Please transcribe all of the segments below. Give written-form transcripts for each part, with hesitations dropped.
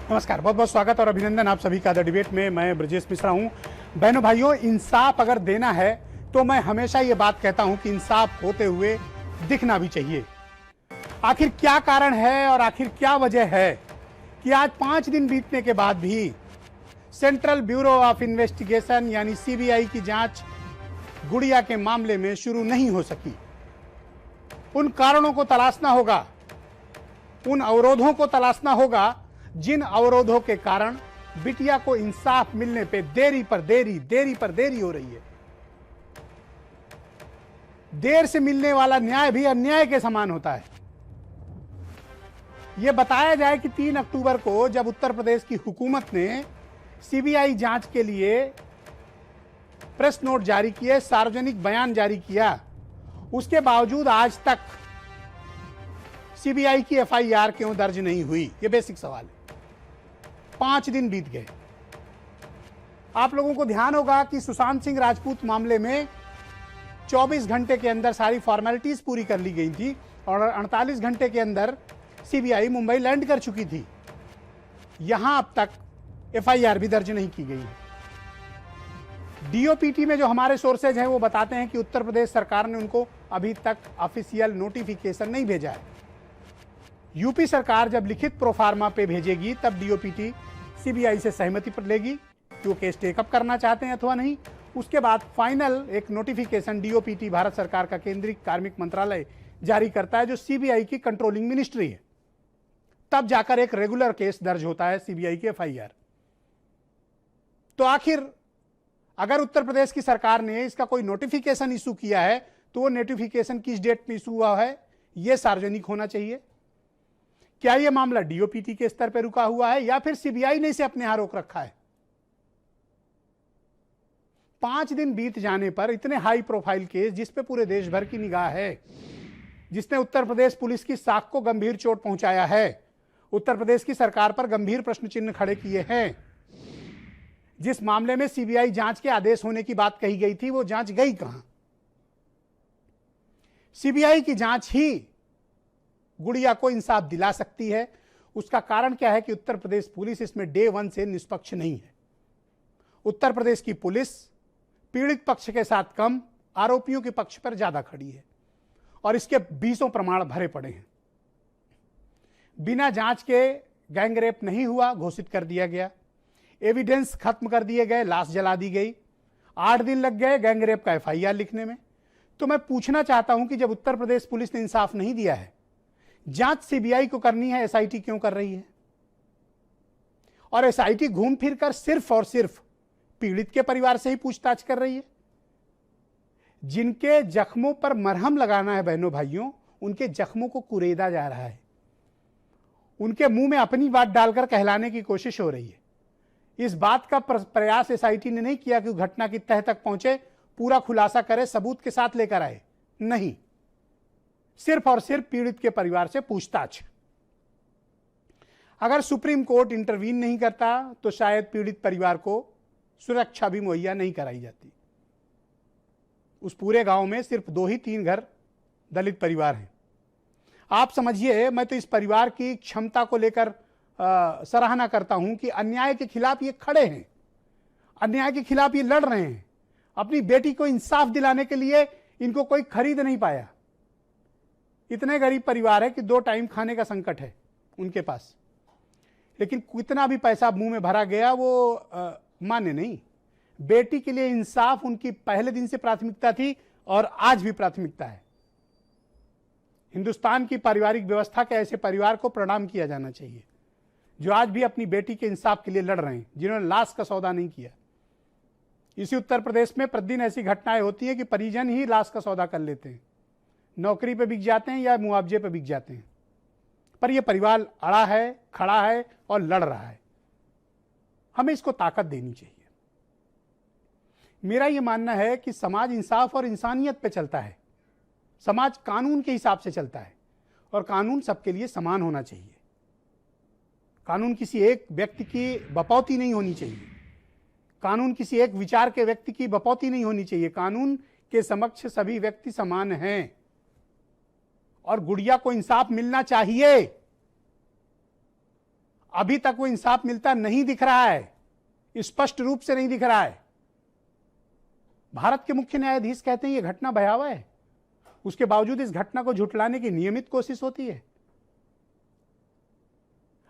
नमस्कार, बहुत बहुत स्वागत और अभिनंदन आप सभी का द डिबेट में। मैं ब्रजेश मिश्रा हूं। बहनों भाइयों, इंसाफ अगर देना है तो मैं हमेशा ये बात कहता हूं कि इंसाफ होते हुए दिखना भी चाहिए। आखिर क्या कारण है और आखिर क्या वजह है कि आज 5 दिन बीतने के बाद भी सेंट्रल ब्यूरो ऑफ इन्वेस्टिगेशन यानी सीबीआई की जांच गुड़िया के मामले में शुरू नहीं हो सकी। उन कारणों को तलाशना होगा, उन अवरोधों को तलाशना होगा जिन अवरोधों के कारण बिटिया को इंसाफ मिलने पे देरी पर देरी हो रही है। देर से मिलने वाला न्याय भी अन्याय के समान होता है। यह बताया जाए कि 3 अक्टूबर को जब उत्तर प्रदेश की हुकूमत ने सीबीआई जांच के लिए प्रेस नोट जारी किए, सार्वजनिक बयान जारी किया, उसके बावजूद आज तक सीबीआई की एफआईआर क्यों दर्ज नहीं हुई? यह बेसिक सवाल है। 5 दिन बीत गए। आप लोगों को ध्यान होगा कि सुशांत सिंह राजपूत मामले में 24 घंटे के अंदर सारी फॉर्मेलिटीज पूरी कर ली गई थी और 48 घंटे के अंदर सीबीआई मुंबई लैंड कर चुकी थी। यहां अब तक एफआईआर भी दर्ज नहीं की गई है। डीओपीटी में जो हमारे सोर्सेज हैं वो बताते हैं कि उत्तर प्रदेश सरकार ने उनको अभी तक ऑफिशियल नोटिफिकेशन नहीं भेजा है। यूपी सरकार जब लिखित प्रोफार्मा पे भेजेगी तब डीओपीटी सीबीआई से सहमति पर लेगी कि वो केस टेकअप करना चाहते हैं अथवा नहीं। उसके बाद फाइनल एक नोटिफिकेशन डीओपीटी भारत सरकार का केंद्रीय कार्मिक मंत्रालय जारी करता है, जो सीबीआई की कंट्रोलिंग मिनिस्ट्री है। तब जाकर एक रेगुलर केस दर्ज होता है सीबीआई की एफआईआर। तो आखिर अगर उत्तर प्रदेश की सरकार ने इसका कोई नोटिफिकेशन इशू किया है तो वो नोटिफिकेशन किस डेट में इशू हुआ है यह सार्वजनिक होना चाहिए। क्या यह मामला डीओपीटी के स्तर पर रुका हुआ है या फिर सीबीआई ने इसे अपने यहां रोक रखा है? 5 दिन बीत जाने पर इतने हाई प्रोफाइल केस जिस पे पूरे देश भर की निगाह है, जिसने उत्तर प्रदेश पुलिस की साख को गंभीर चोट पहुंचाया है, उत्तर प्रदेश की सरकार पर गंभीर प्रश्न चिन्ह खड़े किए हैं, जिस मामले में सीबीआई जांच के आदेश होने की बात कही गई थी वो जांच गई कहां? सीबीआई की जांच ही गुड़िया को इंसाफ दिला सकती है। उसका कारण क्या है कि उत्तर प्रदेश पुलिस इसमें डे 1 से निष्पक्ष नहीं है। उत्तर प्रदेश की पुलिस पीड़ित पक्ष के साथ कम, आरोपियों के पक्ष पर ज्यादा खड़ी है और इसके 20 प्रमाण भरे पड़े हैं। बिना जांच के गैंगरेप नहीं हुआ घोषित कर दिया गया, एविडेंस खत्म कर दिए गए, लाश जला दी गई, 8 दिन लग गए गैंगरेप का एफआईआर लिखने में। तो मैं पूछना चाहता हूं कि जब उत्तर प्रदेश पुलिस ने इंसाफ नहीं दिया है, जांच सीबीआई को करनी है, एसआईटी क्यों कर रही है? और एसआईटी घूम फिर कर सिर्फ और सिर्फ पीड़ित के परिवार से ही पूछताछ कर रही है। जिनके जख्मों पर मरहम लगाना है बहनों भाइयों, उनके जख्मों को कुरेदा जा रहा है, उनके मुंह में अपनी बात डालकर कहलाने की कोशिश हो रही है। इस बात का प्रयास एसआईटी ने नहीं किया कि घटना की तह तक पहुंचे, पूरा खुलासा करे, सबूत के साथ लेकर आए। नहीं, सिर्फ और सिर्फ पीड़ित के परिवार से पूछताछ। अगर सुप्रीम कोर्ट इंटरवीन नहीं करता तो शायद पीड़ित परिवार को सुरक्षा भी मुहैया नहीं कराई जाती। उस पूरे गांव में सिर्फ 2 ही 3 घर दलित परिवार हैं। आप समझिए, मैं तो इस परिवार की क्षमता को लेकर सराहना करता हूं कि अन्याय के खिलाफ ये खड़े हैं, अन्याय के खिलाफ ये लड़ रहे हैं। अपनी बेटी को इंसाफ दिलाने के लिए इनको कोई खरीद नहीं पाया। इतने गरीब परिवार है कि 2 टाइम खाने का संकट है उनके पास, लेकिन कितना भी पैसा मुंह में भरा गया वो माने नहीं। बेटी के लिए इंसाफ उनकी पहले दिन से प्राथमिकता थी और आज भी प्राथमिकता है। हिंदुस्तान की पारिवारिक व्यवस्था के ऐसे परिवार को प्रणाम किया जाना चाहिए जो आज भी अपनी बेटी के इंसाफ के लिए लड़ रहे हैं, जिन्होंने लाश का सौदा नहीं किया। इसी उत्तर प्रदेश में प्रतिदिन ऐसी घटनाएं होती हैं कि परिजन ही लाश का सौदा कर लेते हैं, नौकरी पे बिक जाते हैं या मुआवजे पे बिक जाते हैं। पर यह परिवार अड़ा है, खड़ा है और लड़ रहा है। हमें इसको ताकत देनी चाहिए। मेरा यह मानना है कि समाज इंसाफ और इंसानियत पे चलता है, समाज कानून के हिसाब से चलता है और कानून सबके लिए समान होना चाहिए। कानून किसी एक व्यक्ति की बपौती नहीं होनी चाहिए, कानून किसी एक विचार के व्यक्ति की बपौती नहीं होनी चाहिए। कानून के समक्ष सभी व्यक्ति समान हैं और गुड़िया को इंसाफ मिलना चाहिए। अभी तक वो इंसाफ मिलता नहीं दिख रहा है, स्पष्ट रूप से नहीं दिख रहा है। भारत के मुख्य न्यायाधीश कहते हैं यह घटना भयावह है, उसके बावजूद इस घटना को झुठलाने की नियमित कोशिश होती है।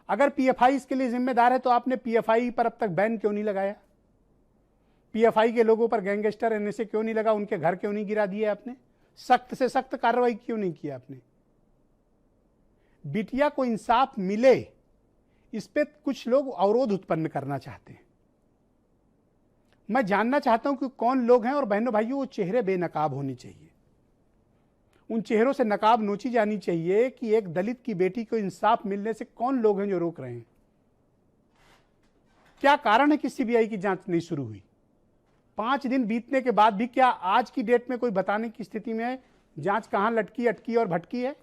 अगर पीएफआई इसके लिए जिम्मेदार है तो आपने पीएफआई पर अब तक बैन क्यों नहीं लगाया? पीएफआई के लोगों पर गैंगस्टर एनएसए क्यों नहीं लगा? उनके घर क्यों नहीं गिरा दिए आपने? सख्त से सख्त कार्रवाई क्यों नहीं किया आपने? बिटिया को इंसाफ मिले, इस पे कुछ लोग अवरोध उत्पन्न करना चाहते हैं। मैं जानना चाहता हूं कि कौन लोग हैं, और बहनों भाइयों वो चेहरे बेनकाब होने चाहिए, उन चेहरों से नकाब नोची जानी चाहिए कि एक दलित की बेटी को इंसाफ मिलने से कौन लोग हैं जो रोक रहे हैं। क्या कारण है कि सीबीआई की जांच नहीं शुरू हुई? 5 दिन बीतने के बाद भी क्या आज की डेट में कोई बताने की स्थिति में है जांच कहां लटकी अटकी और भटकी है?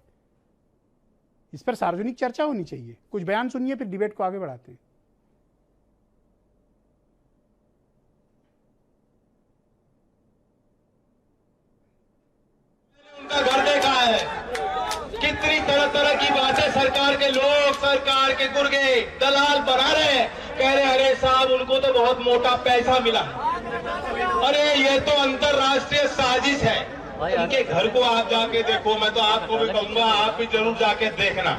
इस पर सार्वजनिक चर्चा होनी चाहिए। कुछ बयान सुनिए, फिर डिबेट को आगे बढ़ाते हैं। उनका घर देखा है, कितनी तरह तरह की बातें सरकार के लोग, सरकार के गुर्गे दलाल बना रहे हैं, कह रहे अरे साहब उनको तो बहुत मोटा पैसा मिला। अरे ये तो अंतरराष्ट्रीय साजिश है। उनके घर को आप जाके देखो, मैं तो आपको भी कहूंगा आप भी जरूर जाके देखना।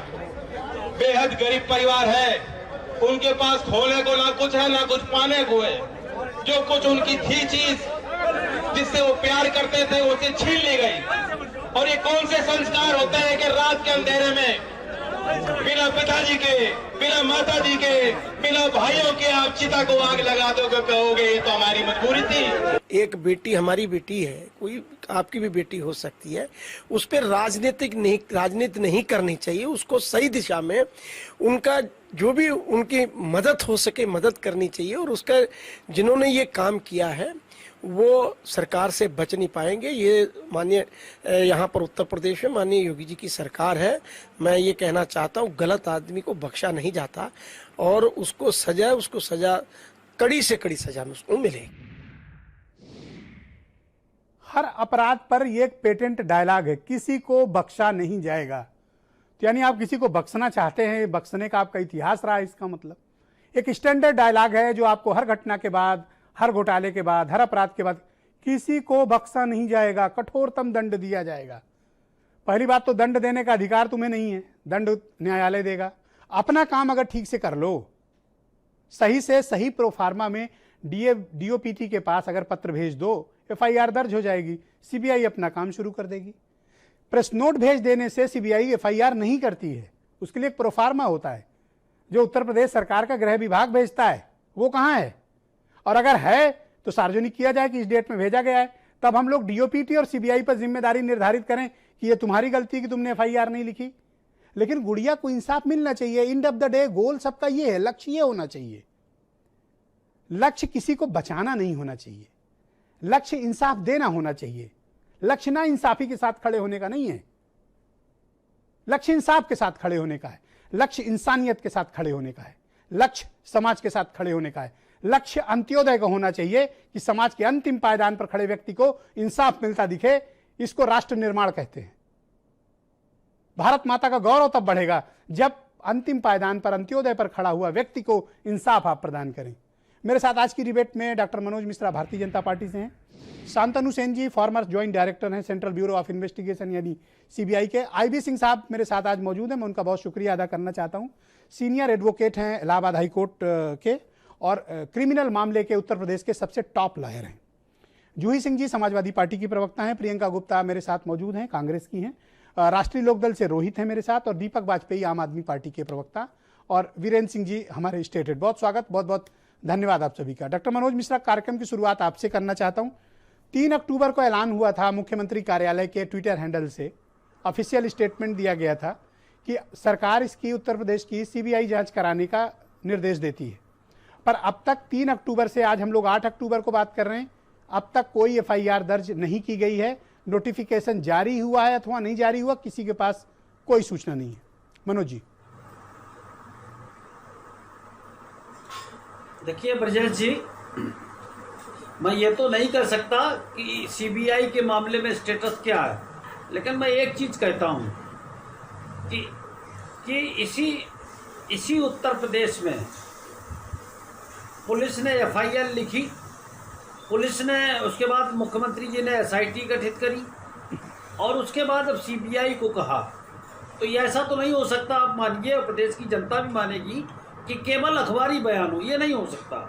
बेहद गरीब परिवार है, उनके पास खोने को ना कुछ है ना कुछ पाने को है। जो कुछ उनकी थी चीज जिससे वो प्यार करते थे उसे छीन ली गई। और ये कौन से संस्कार होते हैं कि रात के अंधेरे में बिना पिताजी के, बिना माता जी के, बिना भाइयों के आप चिता को आग लगा दोगे, कहोगे ये तो हमारी मजबूरी थी। एक बेटी हमारी बेटी है, कोई आपकी भी बेटी हो सकती है, उस पर राजनीति नहीं करनी चाहिए। उसको सही दिशा में उनका जो भी उनकी मदद हो सके मदद करनी चाहिए। और उसका जिन्होंने ये काम किया है वो सरकार से बच नहीं पाएंगे। ये माननीय यहाँ पर उत्तर प्रदेश में माननीय योगी जी की सरकार है। मैं ये कहना चाहता हूँ गलत आदमी को बख्शा नहीं जाता और उसको सजा कड़ी से कड़ी सजा में उसको मिले। हर अपराध पर ये एक पेटेंट डायलॉग है, किसी को बख्शा नहीं जाएगा। तो यानी आप किसी को बख्शना चाहते हैं, बख्शने का आपका इतिहास रहा है। इसका मतलब एक स्टैंडर्ड डायलॉग है जो आपको हर घटना के बाद, हर घोटाले के बाद, हर अपराध के बाद किसी को बख्शा नहीं जाएगा, कठोरतम दंड दिया जाएगा। पहली बात तो दंड देने का अधिकार तुम्हें नहीं है, दंड न्यायालय देगा। अपना काम अगर ठीक से कर लो, सही से सही प्रोफार्मा में डीओपीटी के पास अगर पत्र भेज दो, एफआईआर दर्ज हो जाएगी, सीबीआई अपना काम शुरू कर देगी। प्रेस नोट भेज देने से सीबीआई एफआईआर नहीं करती है, उसके लिए एक प्रोफार्मा होता है जो उत्तर प्रदेश सरकार का गृह विभाग भेजता है। वो कहाँ है? और अगर है तो सार्वजनिक किया जाए कि इस डेट में भेजा गया है, तब हम लोग डीओपीटी और सीबीआई पर जिम्मेदारी निर्धारित करें कि ये तुम्हारी गलती कि तुमने एफआईआर नहीं लिखी। लेकिन गुड़िया को इंसाफ मिलना चाहिए। एंड ऑफ द डे गोल सबका ये है, लक्ष्य ये होना चाहिए। लक्ष्य किसी को बचाना नहीं होना चाहिए, लक्ष्य इंसाफ देना होना चाहिए। लक्ष्य ना इंसाफी के साथ खड़े होने का नहीं है, लक्ष्य इंसाफ के साथ खड़े होने का है, लक्ष्य इंसानियत के साथ खड़े होने का है, लक्ष्य समाज के साथ खड़े होने का है, लक्ष्य अंत्योदय का होना चाहिए कि समाज के अंतिम पायदान पर खड़े व्यक्ति को इंसाफ मिलता दिखे। इसको राष्ट्र निर्माण कहते हैं। भारत माता का गौरव तब बढ़ेगा जब अंतिम पायदान पर, अंत्योदय पर खड़ा हुआ व्यक्ति को इंसाफ आप प्रदान करें। मेरे साथ आज की डिबेट में डॉक्टर मनोज मिश्रा भारतीय जनता पार्टी से हैं, शांतनु सेन जी फॉर्मर ज्वाइंट डायरेक्टर हैं सेंट्रल ब्यूरो ऑफ इन्वेस्टिगेशन यानी सीबीआई के। आईबी सिंह साहब मेरे साथ आज मौजूद हैं, मैं उनका बहुत शुक्रिया अदा करना चाहता हूं। सीनियर एडवोकेट हैं इलाहाबाद हाई कोर्ट के और क्रिमिनल मामले के उत्तर प्रदेश के सबसे टॉप लॉयर हैं। जूही सिंह जी समाजवादी पार्टी की प्रवक्ता हैं। प्रियंका गुप्ता मेरे साथ मौजूद हैं, कांग्रेस की हैं। राष्ट्रीय लोकदल से रोहित है मेरे साथ, और दीपक वाजपेयी आम आदमी पार्टी के प्रवक्ता, और वीरेंद्र सिंह जी हमारे स्टेट हेड। बहुत स्वागत, बहुत बहुत धन्यवाद आप सभी का। डॉक्टर मनोज मिश्रा, कार्यक्रम की शुरुआत आपसे करना चाहता हूं। 3 अक्टूबर को ऐलान हुआ था, मुख्यमंत्री कार्यालय के ट्विटर हैंडल से ऑफिशियल स्टेटमेंट दिया गया था कि सरकार इसकी उत्तर प्रदेश की सीबीआई जांच कराने का निर्देश देती है। पर अब तक 3 अक्टूबर से आज हम लोग 8 अक्टूबर को बात कर रहे हैं, अब तक कोई एफआईआर दर्ज नहीं की गई है। नोटिफिकेशन जारी हुआ है अथवा नहीं जारी हुआ, किसी के पास कोई सूचना नहीं है। मनोज जी। देखिए ब्रजेश जी, मैं ये तो नहीं कर सकता कि सीबीआई के मामले में स्टेटस क्या है, लेकिन मैं एक चीज़ कहता हूँ कि इसी इसी उत्तर प्रदेश में पुलिस ने एफआईआर लिखी, पुलिस ने उसके बाद मुख्यमंत्री जी ने एसआईटी गठित करी और उसके बाद अब सीबीआई को कहा। तो ये ऐसा तो नहीं हो सकता, आप मानिए और प्रदेश की जनता भी मानेगी कि केवल अखबारी बयान हो, ये नहीं हो सकता।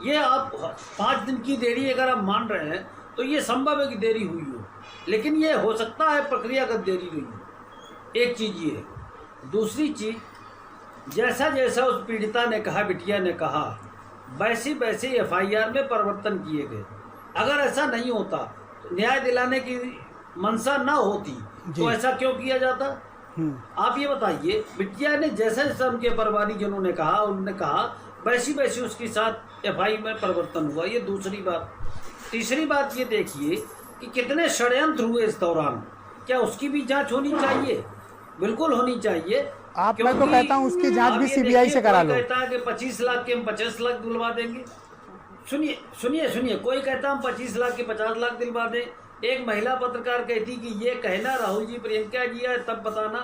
ये आप 5 दिन की देरी अगर आप मान रहे हैं तो ये संभव है कि देरी हुई हो, लेकिन ये हो सकता है प्रक्रियागत देरी हुई हो। एक चीज़ ये। दूसरी चीज़, जैसा जैसा उस पीड़िता ने कहा, बिटिया ने कहा, वैसे वैसे एफआईआर में परिवर्तन किए गए। अगर ऐसा नहीं होता, तो न्याय दिलाने की मंशा ना होती तो ऐसा क्यों किया जाता? आप ये बताइए, बिटिया ने जैसा जैसा उनके परिवारीजनों ने कहा, उन्होंने कहा वैसी वैसी उसके साथ एफआईआर में परिवर्तन हुआ। ये दूसरी बात। तीसरी बात ये देखिए कि कितने षड्यंत्र हुए इस दौरान, क्या उसकी भी जांच होनी चाहिए? बिल्कुल होनी चाहिए। मैं तो कहता हूं उसकी जांच भी सीबीआई से करा लो। कहता है कि 25 लाख के हम 50 लाख दिलवा देंगे। सुनिए सुनिए सुनिए, कोई कहता हम 25 लाख के 50 लाख दिलवा दें। एक महिला पत्रकार कहती कि ये कहना राहुल जी प्रियंका जी है तब बताना।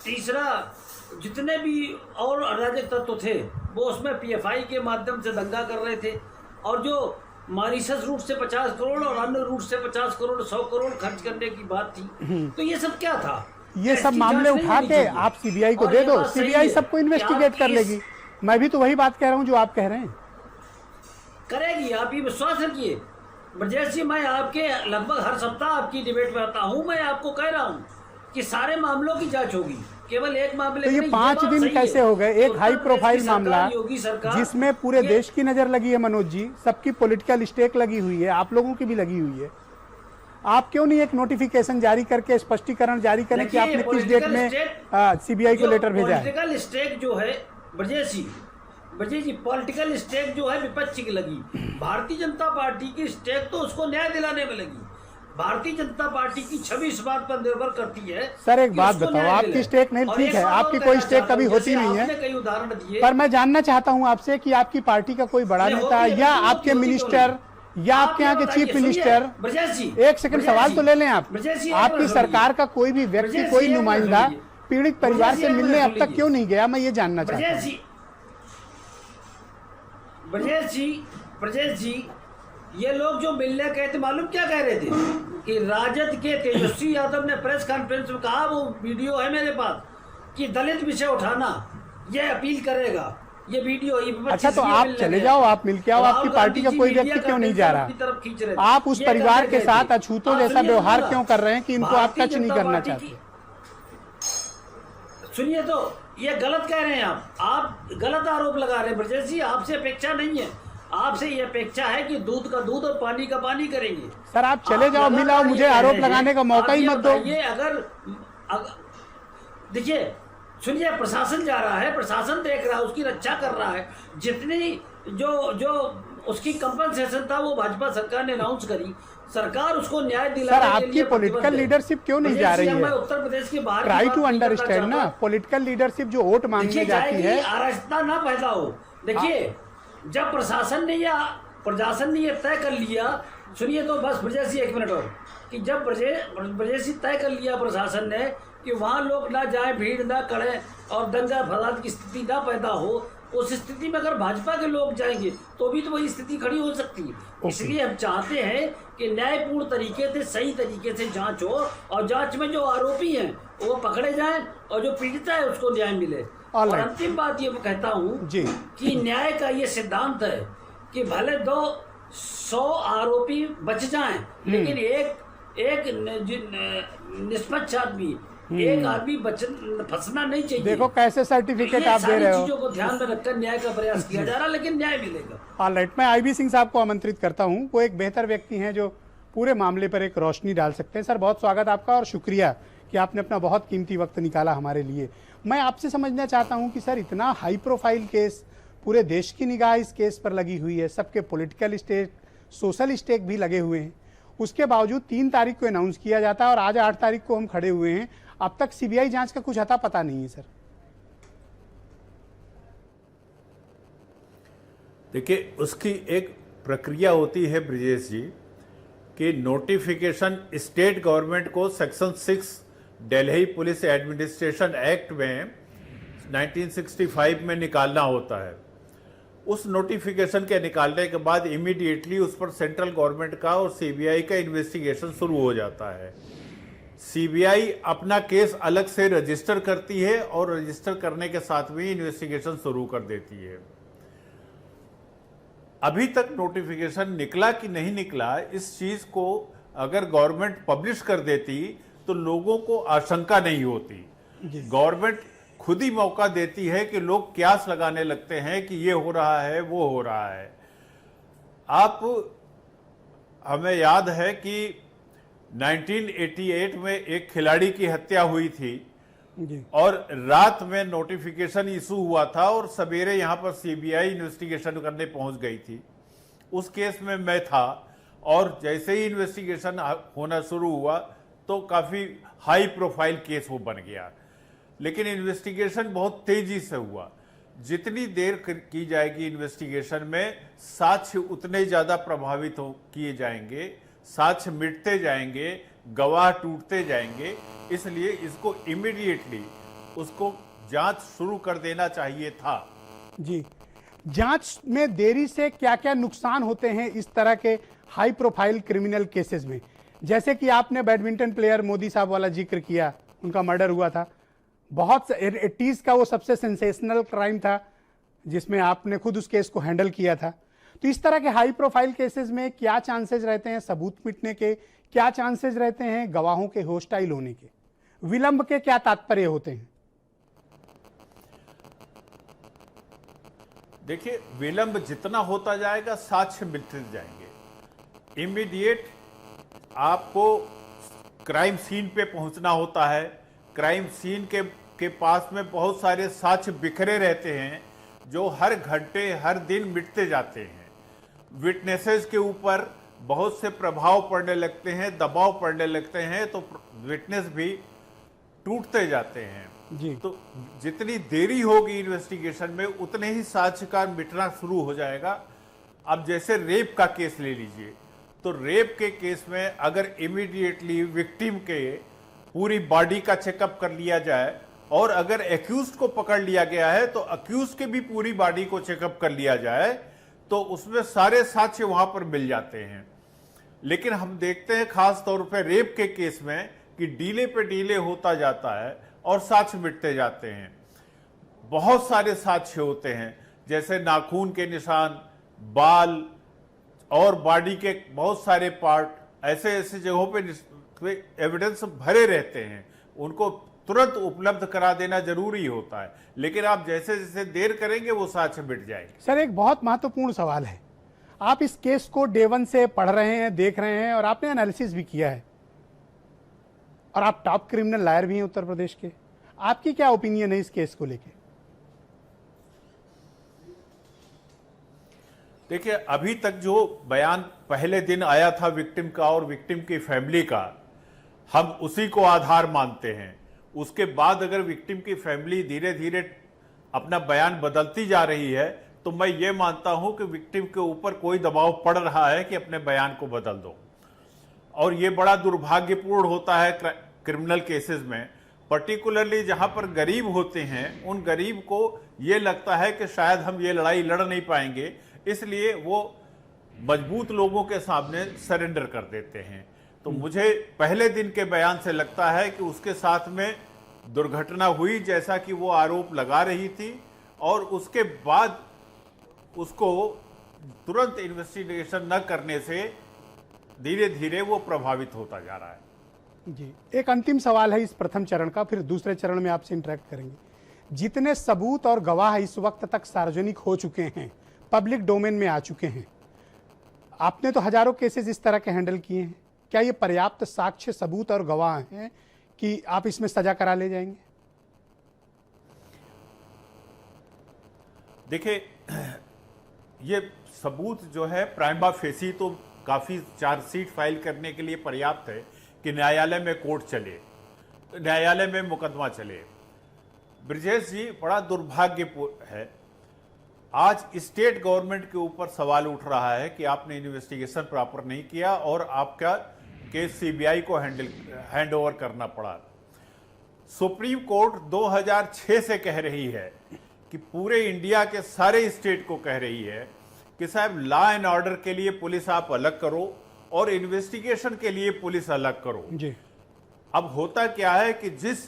तीसरा, जितने भी और अराजक तत्व थे वो उसमें पीएफआई के माध्यम से दंगा कर रहे थे, और जो मॉरिशस रूट से 50 करोड़ और अन्य रूट से 50 करोड़ 100 करोड़ खर्च करने की बात थी। तो ये सब क्या था? ये सब मामले उठा के आप सीबीआई को दे दो, सीबीआई सबको इन्वेस्टिगेट कर लेगी। मैं भी तो वही बात कह रहा हूं जो आप कह रहे हैं। करेगी, आप ये विश्वास रखिए। ब्रजेश जी, मैं आपके लगभग हर सप्ताह आपकी डिबेट में आता हूं। मैं आपको कह रहा हूं कि सारे मामलों की जांच होगी, केवल एक मामले तो ये 5 दिन कैसे हो गए? एक हाई प्रोफाइल मामला जिसमें पूरे देश की नजर लगी है, मनोज जी, सबकी पॉलिटिकल स्टेक लगी हुई है, आप लोगों की भी लगी हुई है। आप क्यों नहीं एक नोटिफिकेशन जारी करके स्पष्टीकरण जारी करें कि आपने किस डेट में सीबीआई को लेटर भेजा है? पॉलिटिकल स्टेक जो है ब्रजेश जी, पॉलिटिकल स्टेक जो है विपक्ष की लगी। भारतीय जनता पार्टी की स्टेक तो उसको न्याय दिलाने में लगी। भारतीय जनता पार्टी की छवि इस बात पर निर्भर करती है। सर एक बात बताओ, आपकी स्टेक नहीं, ठीक है, आपकी कोई स्टेक कभी होती नहीं है, कई उदाहरण दिए, पर मैं जानना चाहता हूं आपसे कि आपकी पार्टी का कोई बड़ा नेता या आपके मिनिस्टर या आपके यहाँ के चीफ मिनिस्टर, एक सेकंड सवाल तो ले लें आप, आपकी सरकार का कोई भी व्यक्ति, कोई नुमाइंदा पीड़ित परिवार से मिलने अब तक क्यों नहीं गया? मैं ये जानना चाहता हूँ। ब्रजेश जी, ये लोग जो मिलने गए थे, मालूम क्या कह रहे थे कि राजद के तेजस्वी यादव ने प्रेस कॉन्फ्रेंस में कहा, वो वीडियो है मेरे पास, कि दलित विषय उठाना ये अपील करेगा। ये वीडियो। अच्छा, तो आप चले जाओ, आप मिलके आओ। आपकी पार्टी का कोई व्यक्ति क्यों नहीं जा रहा? आप उस परिवार के साथ अछूतों जैसा व्यवहार क्यों कर रहे हैं कि इनको आप टच नहीं करना चाहते? सुनिए, तो ये गलत कह रहे हैं आप गलत आरोप लगा रहे हैं। ब्रजेश जी, आपसे अपेक्षा नहीं है, आपसे ये अपेक्षा है कि दूध का दूध और पानी का पानी करेंगे। सर आप चले जाओ, मिलाओ, मुझे आरोप लगाने का मौका ही मत दो। ये अगर देखिए, सुनिए, प्रशासन जा रहा है, प्रशासन देख रहा है, उसकी रक्षा कर रहा है। जितनी जो उसकी कंपनसेशन था वो भाजपा सरकार ने अनाउंस करी, सरकार उसको न्याय दिलाने सर आपकी पॉलिटिकल लीडरशिप क्यों नहीं जा रही है? उत्तर प्रदेश के बाहर ट्राई टू अंडरस्टैंड ना, पॉलिटिकल लीडरशिप जो वोट मांगने जाती है, अराजकता ना पैदा हो। देखिए, जब प्रशासन ने ये तय कर लिया, सुनिए तो बस ब्रजेश जी, 1 मिनट और, कि जब ब्रजेश जी तय कर लिया प्रशासन ने कि वहाँ लोग ना जाए, भीड़ ना करें और दंगा फसाद की स्थिति ना पैदा हो, उस स्थिति में अगर भाजपा के लोग जाएंगे तो भी तो वही स्थिति खड़ी हो सकती है। इसलिए हम चाहते हैं कि न्यायपूर्ण तरीके से, सही तरीके से जांच हो, और जांच में जो आरोपी हैं वो पकड़े जाएं और जो पीड़िता है उसको न्याय मिले। और अंतिम बात ये मैं कहता हूँ कि न्याय का ये सिद्धांत है कि भले 200 आरोपी बच जाएं, लेकिन एक निष्पक्ष आदमी, एक आदमी फंसना नहीं चाहिए। देखो कैसे सर्टिफिकेट आप दे रहे हो। चीजों को ध्यान में रखकर न्याय का प्रयास किया जा रहा, लेकिन न्याय मिलेगा। ऑलराइट, मैं आईबी सिंह साहब को आमंत्रित करता हूं। वो एक बेहतर व्यक्ति हैं जो पूरे मामले पर एक रोशनी डाल सकते हैं। सर बहुत स्वागत आपका और शुक्रिया कि आपने अपना बहुत कीमती वक्त निकाला हमारे लिए। मैं आपसे समझना चाहता हूं कि सर इतना हाई प्रोफाइल केस, पूरे देश की निगाह इस केस पर लगी हुई है, सबके पॉलिटिकल स्टेक, सोशल स्टेक भी लगे हुए हैं, उसके बावजूद 3 तारीख को अनाउंस किया जाता है और आज 8 तारीख को हम खड़े हुए हैं। अब तक सीबीआई जांच का कुछ अता पता नहीं है। सर देखिए, उसकी एक प्रक्रिया होती है ब्रिजेश जी कि नोटिफिकेशन स्टेट गवर्नमेंट को section 6 Delhi police administration act में 1965 में निकालना होता है। उस नोटिफिकेशन के निकालने के बाद इमीडिएटली उस पर सेंट्रल गवर्नमेंट का और सीबीआई का इन्वेस्टिगेशन शुरू हो जाता है। सीबीआई अपना केस अलग से रजिस्टर करती है और रजिस्टर करने के साथ में इन्वेस्टिगेशन शुरू कर देती है। अभी तक नोटिफिकेशन निकला कि नहीं निकला, इस चीज को अगर गवर्नमेंट पब्लिश कर देती तो लोगों को आशंका नहीं होती। गवर्नमेंट खुद ही मौका देती है कि लोग क्यास लगाने लगते हैं कि ये हो रहा है, वो हो रहा है। हमें याद है कि 1988 में एक खिलाड़ी की हत्या हुई थी और रात में नोटिफिकेशन इशू हुआ था और सवेरे यहां पर सीबीआई इन्वेस्टिगेशन करने पहुंच गई थी। उस केस में मैं था और जैसे ही इन्वेस्टिगेशन होना शुरू हुआ तो काफी हाई प्रोफाइल केस वो बन गया, लेकिन इन्वेस्टिगेशन बहुत तेजी से हुआ। जितनी देर की जाएगी इन्वेस्टिगेशन में, साक्ष्य उतने ज्यादा प्रभावित किए जाएंगे, साक्ष्य मिटते जाएंगे, गवाह टूटते जाएंगे। इसलिए इसको इमीडिएटली उसको जांच शुरू कर देना चाहिए था। जी, जांच में देरी से क्या क्या नुकसान होते हैं इस तरह के हाई प्रोफाइल क्रिमिनल केसेस में? जैसे कि आपने बैडमिंटन प्लेयर मोदी साहब वाला जिक्र किया, उनका मर्डर हुआ था, बहुत 80s का वो सबसे सेंसेशनल क्राइम था जिसमें आपने खुद उस केस को हैंडल किया था। तो इस तरह के हाई प्रोफाइल केसेस में क्या चांसेस रहते हैं सबूत मिटने के, क्या चांसेस रहते हैं गवाहों के होस्टाइल होने के, विलंब के क्या तात्पर्य होते हैं? देखिए, विलंब जितना होता जाएगा साक्ष्य मिलते जाएंगे। इमीडिएट आपको क्राइम सीन पे पहुंचना होता है। क्राइम सीन के पास में बहुत सारे साक्ष्य बिखरे रहते हैं जो हर घंटे हर दिन मिटते जाते हैं। विटनेसेस के ऊपर बहुत से प्रभाव पड़ने लगते हैं, दबाव पड़ने लगते हैं, तो विटनेस भी टूटते जाते हैं। जी। तो जितनी देरी होगी इन्वेस्टिगेशन में उतने ही साक्ष्य का मिटना शुरू हो जाएगा। अब जैसे रेप का केस ले लीजिए, तो रेप के केस में अगर इमीडिएटली विक्टिम के पूरी बॉडी का चेकअप कर लिया जाए और अगर एक्यूज्ड को पकड़ लिया गया है तो एक्यूज्ड के भी पूरी बॉडी को चेकअप कर लिया जाए तो उसमें सारे साक्ष्य वहां पर मिल जाते हैं। लेकिन हम देखते हैं खास तौर पर रेप के केस में कि डीले पे डीले होता जाता है और साक्ष्य मिटते जाते हैं। बहुत सारे साक्ष्य होते हैं, जैसे नाखून के निशान, बाल और बॉडी के बहुत सारे पार्ट ऐसे ऐसे जगहों पे एविडेंस भरे रहते हैं, उनको तुरंत उपलब्ध करा देना जरूरी होता है। लेकिन आप जैसे जैसे देर करेंगे वो साक्ष्य मिट जाएंगे। सर, एक बहुत महत्वपूर्ण सवाल है, आप इस केस को डे वन से पढ़ रहे हैं, देख रहे हैं और आपने एनालिसिस भी किया है और आप टॉप क्रिमिनल लॉयर भी हैं उत्तर प्रदेश के। आपकी क्या ओपिनियन है इस केस को लेके? देखिए, अभी तक जो बयान पहले दिन आया था विक्टिम का और विक्टिम की फैमिली का, हम उसी को आधार मानते हैं। उसके बाद अगर विक्टिम की फैमिली धीरे धीरे अपना बयान बदलती जा रही है तो मैं ये मानता हूं कि विक्टिम के ऊपर कोई दबाव पड़ रहा है कि अपने बयान को बदल दो। और ये बड़ा दुर्भाग्यपूर्ण होता है क्रिमिनल केसेस में, पर्टिकुलरली जहां पर गरीब होते हैं। उन गरीब को ये लगता है कि शायद हम ये लड़ाई लड़ नहीं पाएंगे, इसलिए वो मजबूत लोगों के सामने सरेंडर कर देते हैं। तो मुझे पहले दिन के बयान से लगता है कि उसके साथ में दुर्घटना हुई जैसा कि वो आरोप लगा रही थी और उसके बाद उसको तुरंत इन्वेस्टिगेशन न करने से धीरे धीरे वो प्रभावित होता जा रहा है। जी, एक अंतिम सवाल है इस प्रथम चरण का, फिर दूसरे चरण में आपसे इंटरेक्ट करेंगे। जितने सबूत और गवाह इस वक्त तक सार्वजनिक हो चुके हैं, पब्लिक डोमेन में आ चुके हैं, आपने तो हजारों केसेस इस तरह के हैंडल किए हैं, क्या ये पर्याप्त साक्ष्य, सबूत और गवाह हैं कि आप इसमें सजा करा ले जाएंगे? देखिए, ये सबूत जो है प्राइमा फेसी तो काफी चार्जशीट फाइल करने के लिए पर्याप्त है कि न्यायालय में कोर्ट चले, न्यायालय में मुकदमा चले। ब्रजेश जी, बड़ा दुर्भाग्यपूर्ण है, आज स्टेट गवर्नमेंट के ऊपर सवाल उठ रहा है कि आपने इन्वेस्टिगेशन प्रॉपर नहीं किया और आपका केस सीबीआई को हैंड ओवर करना पड़ा। सुप्रीम कोर्ट 2006 से कह रही है कि पूरे इंडिया के सारे स्टेट को कह रही है कि साहब लॉ एंड ऑर्डर के लिए पुलिस आप अलग करो और इन्वेस्टिगेशन के लिए पुलिस अलग करो जी। अब होता क्या है कि जिस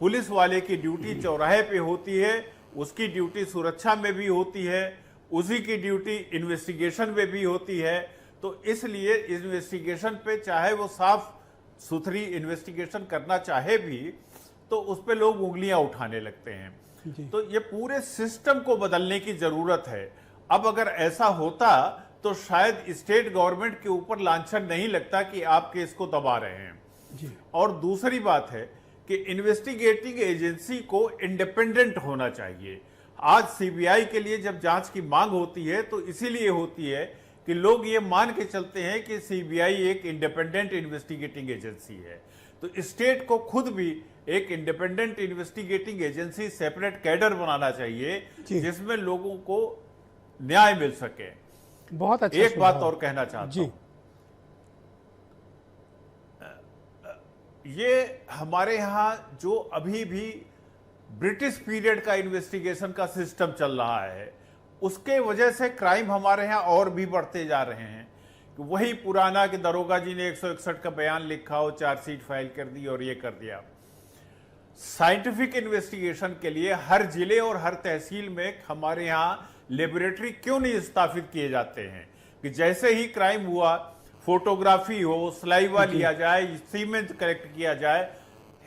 पुलिस वाले की ड्यूटी चौराहे पे होती है उसकी ड्यूटी सुरक्षा में भी होती है, उसी की ड्यूटी इन्वेस्टिगेशन में भी होती है। तो इसलिए इन्वेस्टिगेशन पे चाहे वो साफ सुथरी इन्वेस्टिगेशन करना चाहे भी तो उस पे लोग उंगलियां उठाने लगते हैं। तो ये पूरे सिस्टम को बदलने की जरूरत है। अब अगर ऐसा होता तो शायद स्टेट गवर्नमेंट के ऊपर लांछन नहीं लगता कि आप केस को दबा रहे हैं जी। और दूसरी बात है कि इन्वेस्टिगेटिंग एजेंसी को इंडिपेंडेंट होना चाहिए। आज सीबीआई के लिए जब जांच की मांग होती है तो इसीलिए होती है कि लोग ये मान के चलते हैं कि सीबीआई एक इंडिपेंडेंट इन्वेस्टिगेटिंग एजेंसी है। तो स्टेट को खुद भी एक independent investigating agency separate cadre बनाना चाहिए जिसमें लोगों को न्याय मिल सके। बहुत अच्छा। एक बात और कहना चाहता हूं, ये हमारे यहां जो अभी भी ब्रिटिश पीरियड का इन्वेस्टिगेशन का सिस्टम चल रहा है उसके वजह से क्राइम हमारे यहां और भी बढ़ते जा रहे हैं। कि वही पुराना कि दरोगा जी ने 161 का बयान लिखा हो, चार्जशीट फाइल कर दी और ये कर दिया। साइंटिफिक इन्वेस्टिगेशन के लिए हर जिले और हर तहसील में हमारे यहाँ लेबोरेटरी क्यों नहीं स्थापित किए जाते हैं कि जैसे ही क्राइम हुआ फोटोग्राफी हो, सलाइवा लिया जाए, सीमेंट कलेक्ट किया जाए,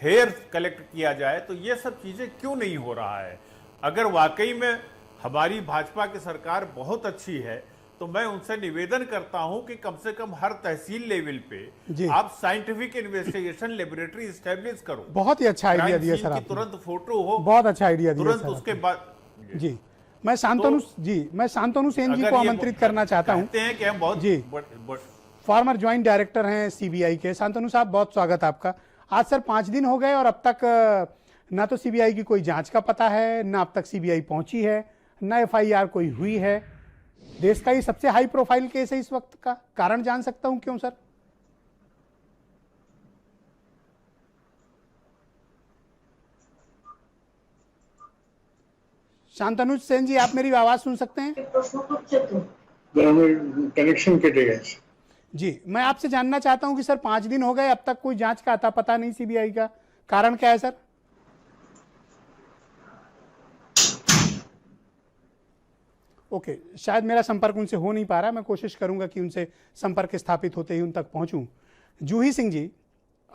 हेयर कलेक्ट किया जाए। तो ये सब चीजें क्यों नहीं हो रहा है? अगर वाकई में हमारी भाजपा की सरकार बहुत अच्छी है तो मैं उनसे निवेदन करता हूं कि कम से कम हर तहसील लेवल पे आप साइंटिफिक इन्वेस्टिगेशन लेबोरेटरी एस्टेब्लिश करो। बहुत ही अच्छा आइडिया दिया सर आपने। तुरंत फोटो हो, बहुत अच्छा आइडिया दिया तुरंत सर उसके आपने। बाद जी मैं शांतनु सेन जी को आमंत्रित करना चाहता हूं। कहते हैं कि हम बहुत जी। फॉर्मर ज्वाइंट डायरेक्टर हैं सीबीआई के। शांतनु साहब बहुत स्वागत आपका। आज सर 5 दिन हो गए और अब तक ना तो सीबीआई की कोई जांच का पता है, ना अब तक सीबीआई पहुंची है, ना एफआईआर कोई हुई है। देश का ये सबसे हाई प्रोफाइल केस है इस वक्त का। कारण जान सकता हूं क्यों सर? शांतनु सेन जी, आप मेरी आवाज सुन सकते हैं? कनेक्शन कटेगा जी। मैं आपसे जानना चाहता हूं कि सर 5 दिन हो गए अब तक कोई जांच का अता पता नहीं सीबीआई का। कारण क्या है सर? ओके, शायद मेरा संपर्क उनसे हो नहीं पा रहा। मैं कोशिश करूंगा कि उनसे संपर्क स्थापित होते ही उन तक पहुंचूं। जूही सिंह जी,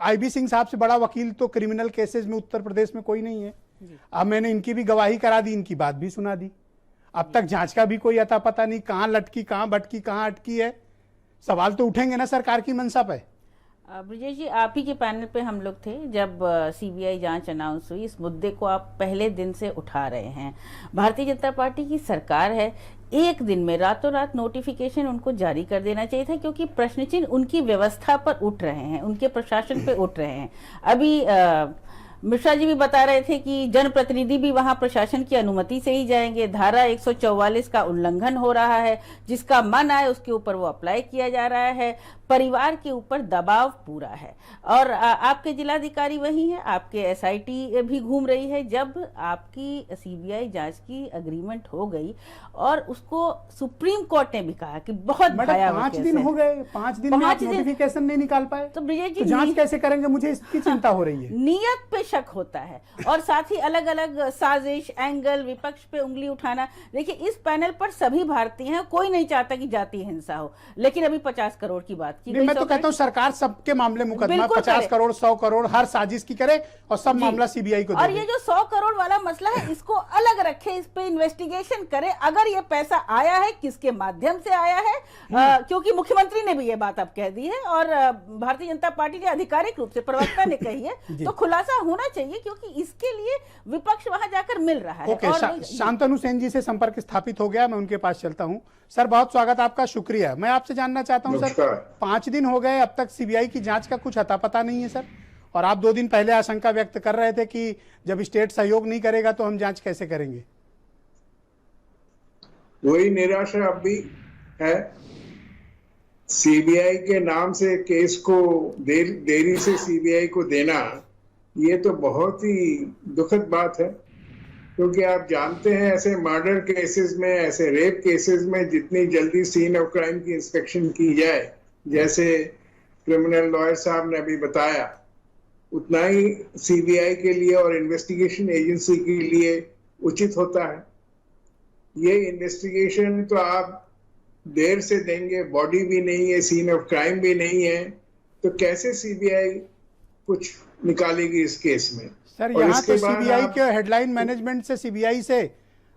आईबी सिंह साहब से बड़ा वकील तो क्रिमिनल केसेस में उत्तर प्रदेश में कोई नहीं है। अब मैंने इनकी भी गवाही करा दी, इनकी बात भी सुना दी। अब तक जांच का भी कोई अता पता नहीं, कहां लटकी, कहां भटकी, कहां अटकी है। सवाल तो उठेंगे ना सरकार की मंशा पे। ब्रिजेश जी, आप ही के पैनल पे हम लोग थे जब सीबीआई जांच अनाउंस हुई। इस मुद्दे को आप पहले दिन से उठा रहे हैं। भारतीय जनता पार्टी की सरकार है, एक दिन में रातों रात नोटिफिकेशन उनको जारी कर देना चाहिए था, क्योंकि प्रश्न चिन्ह उनकी व्यवस्था पर उठ रहे हैं, उनके प्रशासन पे उठ रहे हैं। अभी मिश्रा जी भी बता रहे थे कि जनप्रतिनिधि भी वहां प्रशासन की अनुमति से ही जाएंगे। धारा 144 का उल्लंघन हो रहा है, जिसका मन आए उसके ऊपर वो अप्लाई किया जा रहा है। परिवार के ऊपर दबाव पूरा है। और आपके जिलाधिकारी वही हैं, आपके एसआईटी भी घूम रही है। जब आपकी सीबीआई जांच की एग्रीमेंट हो गई और उसको सुप्रीम कोर्ट ने भी कहा कि बहुत भयावह 5 दिन हो गए, 5 दिन में आप नोटिफिकेशन नहीं निकाल पाए तो ब्रिजेश जी जांच कैसे करेंगे? मुझे इसकी चिंता हो रही है। नियत पे शक होता है और साथ ही अलग अलग साजिश, एंगल, विपक्ष पे उंगली उठाना। देखिए, इस पैनल पर सभी भारतीय हैं, कोई नहीं चाहता कि जातीय हिंसा हो, लेकिन अभी 50 करोड़ की बात की। मैं तो कहता हूँ सरकार सबके मामले मुकदमा 50 करोड़ 100 करोड़ हर साजिश की करे और सब मामला सीबीआई को दे। और ये जो 100 करोड़ वाला मसला है इसको अलग रखे, इस पे इन्वेस्टिगेशन करे। अगर ये पैसा आया है, किसके माध्यम से आया है, क्योंकि मुख्यमंत्री ने भी ये बात अब कह दी है और भारतीय जनता पार्टी ने आधिकारिक रूप से, प्रवक्ता ने कही है, तो खुलासा होना चाहिए, क्योंकि इसके लिए विपक्ष वहां जाकर मिल रहा है। ओके, शांतनु सेन जी से संपर्क स्थापित हो गया, मैं उनके पास चलता हूं। सर बहुत स्वागत आपका, शुक्रिया। मैं आपसे जानना चाहता हूं सर, 5 दिन हो गए अब तक सीबीआई की जांच का कुछ अता पता नहीं है सर, और आप 2 दिन पहले आशंका व्यक्त कर रहे थे कि जब स्टेट सहयोग नहीं करेगा तो हम जांच कैसे करेंगे। वही निराशा अब भी है। सीबीआई के नाम से केस को देरी से सीबीआई को देना ये तो बहुत ही दुखद बात है, क्योंकि आप जानते हैं ऐसे मर्डर केसेस में, ऐसे रेप केसेस में जितनी जल्दी सीन ऑफ क्राइम की इंस्पेक्शन की जाए, जैसे क्रिमिनल लॉयर साहब ने अभी बताया, उतना ही सीबीआई के लिए और इन्वेस्टिगेशन एजेंसी के लिए उचित होता है। ये इन्वेस्टिगेशन तो आप देर से देंगे, बॉडी भी नहीं है, सीन ऑफ क्राइम भी नहीं है, तो कैसे सीबीआई कुछ निकालेगी इस केस में? सर और यहाँ इसके तो बाद सीबीआई आप- के हेडलाइन मैनेजमेंट से सीबीआई से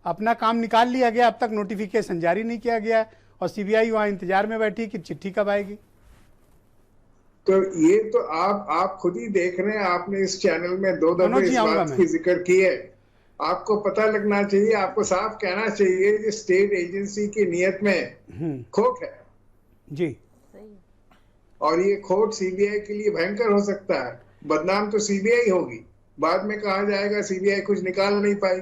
अपना काम निकाल लिया गया, अब तक नोटिफिकेशन जारी नहीं किया गया और सीबीआई वहां इंतजार में बैठी कि चिट्ठी कब आएगी। तो ये तो आप खुद ही देख रहे हैं, आपने इस चैनल में 2 दफे मनोज जी, इस आऊंगा बात मैं। की जिक्र की है। आपको पता लगना चाहिए, आपको साफ कहना चाहिए कि स्टेट एजेंसी की नीयत में खोट है, जी और ये खोट सीबीआई के लिए भयंकर हो सकता है। बदनाम तो सीबीआई होगी, बाद में कहा जाएगा सीबीआई कुछ निकाल नहीं पाई।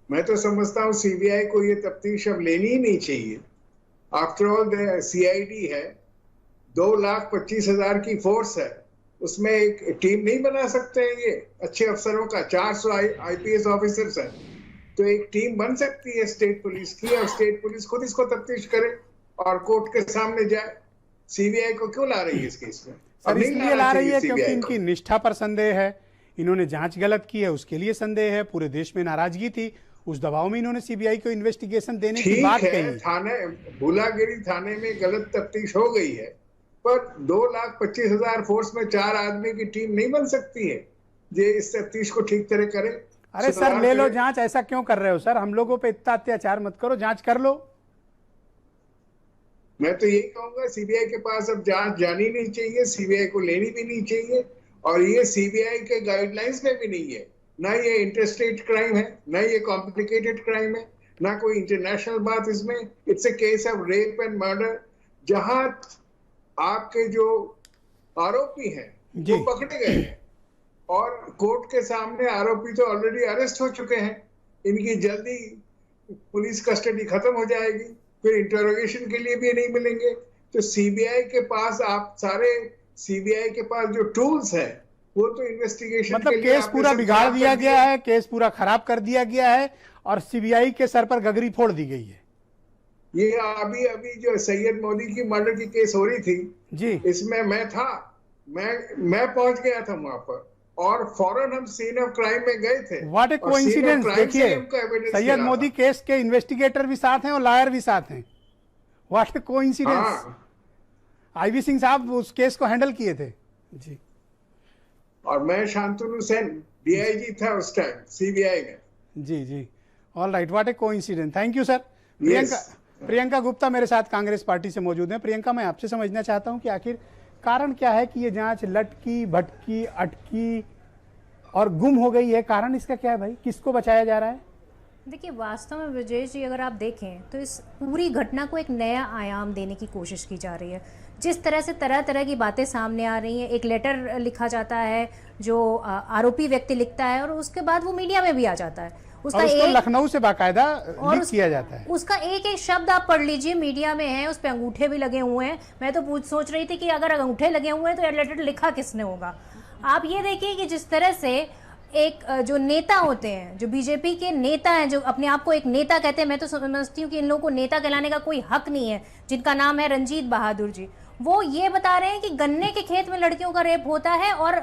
मैं तो समझता हूँ सीबीआई को ये तफ्तीश अब लेनी ही नहीं चाहिए। आफ्टर ऑल सीआईडी है, 2,25,000 की फोर्स है, उसमें एक टीम नहीं बना सकते हैं ये अच्छे अफसरों का? 400 आईपीएस ऑफिसर्स हैं, तो एक टीम बन सकती है स्टेट पुलिस की, और स्टेट पुलिस खुद इसको तफ्तीश करे और कोर्ट के सामने जाए। सीबीआई को क्यों ला रही है इस केस में? सर अब नहीं इसलिए लाना ला रही है चाहिए क्योंकि CBI को। इनकी निष्ठा पर संदेह है, इन्होंने जांच गलत की है उसके लिए संदेह है, पूरे देश में नाराजगी थी, उस दबाव में इन्होंने सीबीआई को इन्वेस्टिगेशन देने की ठीक बात है, कही। थाने भूलागिरी थाने में गलत तफ्तीश हो गई है, पर 2,25,000 फोर्स में 4 आदमी की टीम नहीं बन सकती है जो इस तफ्तीश को ठीक तरह करे। अरे सर सुधार ले लो करे। जांच, ऐसा क्यों कर रहे हो सर? हम लोगों पे इतना अत्याचार मत करो, जांच कर लो। मैं तो यही कहूंगा सीबीआई के पास अब जांच जानी नहीं चाहिए, सीबीआई को लेनी भी नहीं चाहिए, और ये सीबीआई के गाइडलाइंस में भी नहीं है। ना ये इंटरस्टेट क्राइम है, ना ये कॉम्प्लिकेटेड क्राइम है, ना कोई इंटरनेशनल बात इसमें। It's a case of rape and murder, जहां आपके जो आरोपी हैं जी। वो पकड़े गए हैं और कोर्ट के सामने आरोपी तो ऑलरेडी अरेस्ट हो चुके हैं। इनकी जल्दी पुलिस कस्टडी खत्म हो जाएगी, फिर इंटरोगेशन के लिए भी नहीं मिलेंगे। तो सीबीआई के पास, आप सारे सीबीआई के पास जो टूल्स है वो तो इन्वेस्टिगेशन मतलब के लिए केस आपने पूरा सब बिगाड़ खराब दिया कर गया है, केस पूरा खराब कर दिया गया है और सीबीआई के सर पर गगरी फोड़ दी गई है। ये अभी जो सैयद मोदी की मर्डर की केस हो रही थी जी इसमें मैं था, मैं पहुंच गया था वहां पर, और फौरन हम सीन ऑफ क्राइम में गए थे। व्हाट ए और scene of कोइंसिडेंस। crime से देखिए हमको evidence सैयद मिला मोदी था। केस के इन्वेस्टिगेटर भी साथ हैं और लॉयर भी साथ हैं। What a coincidence. हाँ, आईवी सिंह साहब उस केस को हैंडल किए थे। जी और मैं शांतनु सेन डीआईजी था उस टाइम सीबीआई में। जी जी all right, what a coincidence. Thank you sir. Priyanka Gupta मेरे साथ कांग्रेस पार्टी से मौजूद हैं। प्रियंका, मैं आपसे समझना चाहता हूं कि आखिर कारण क्या है कि ये जांच लटकी भटकी अटकी और गुम हो गई है? कारण इसका क्या है भाई? किसको बचाया जा रहा है? देखिए, वास्तव में विजय जी अगर आप देखें तो इस पूरी घटना को एक नया आयाम देने की कोशिश की जा रही है। जिस तरह से तरह तरह की बातें सामने आ रही हैं, एक लेटर लिखा जाता है जो आरोपी व्यक्ति लिखता है और उसके बाद वो मीडिया में भी आ जाता है। और उसको लखनऊ से बाकायदा लीक किया जाता है। उसका एक एक शब्द आप पढ़ लीजिए, मीडिया में है, उस पे अंगूठे भी लगे हुए हैं। मैं तो सोच रही थी कि अगर अंगूठे लगे हुए हैं तो ये लेटर लिखा किसने होगा। आप ये देखिए कि जिस तरह से एक जो नेता होते हैं, जो बीजेपी के नेता हैं, जो अपने आप को एक नेता कहते हैं, मैं तो समझती हूँ कि इन लोगों को नेता कहलाने का कोई हक नहीं है, जिनका नाम है रंजीत बहादुर जी। वो ये बता रहे हैं कि गन्ने के खेत में लड़कियों का रेप होता है और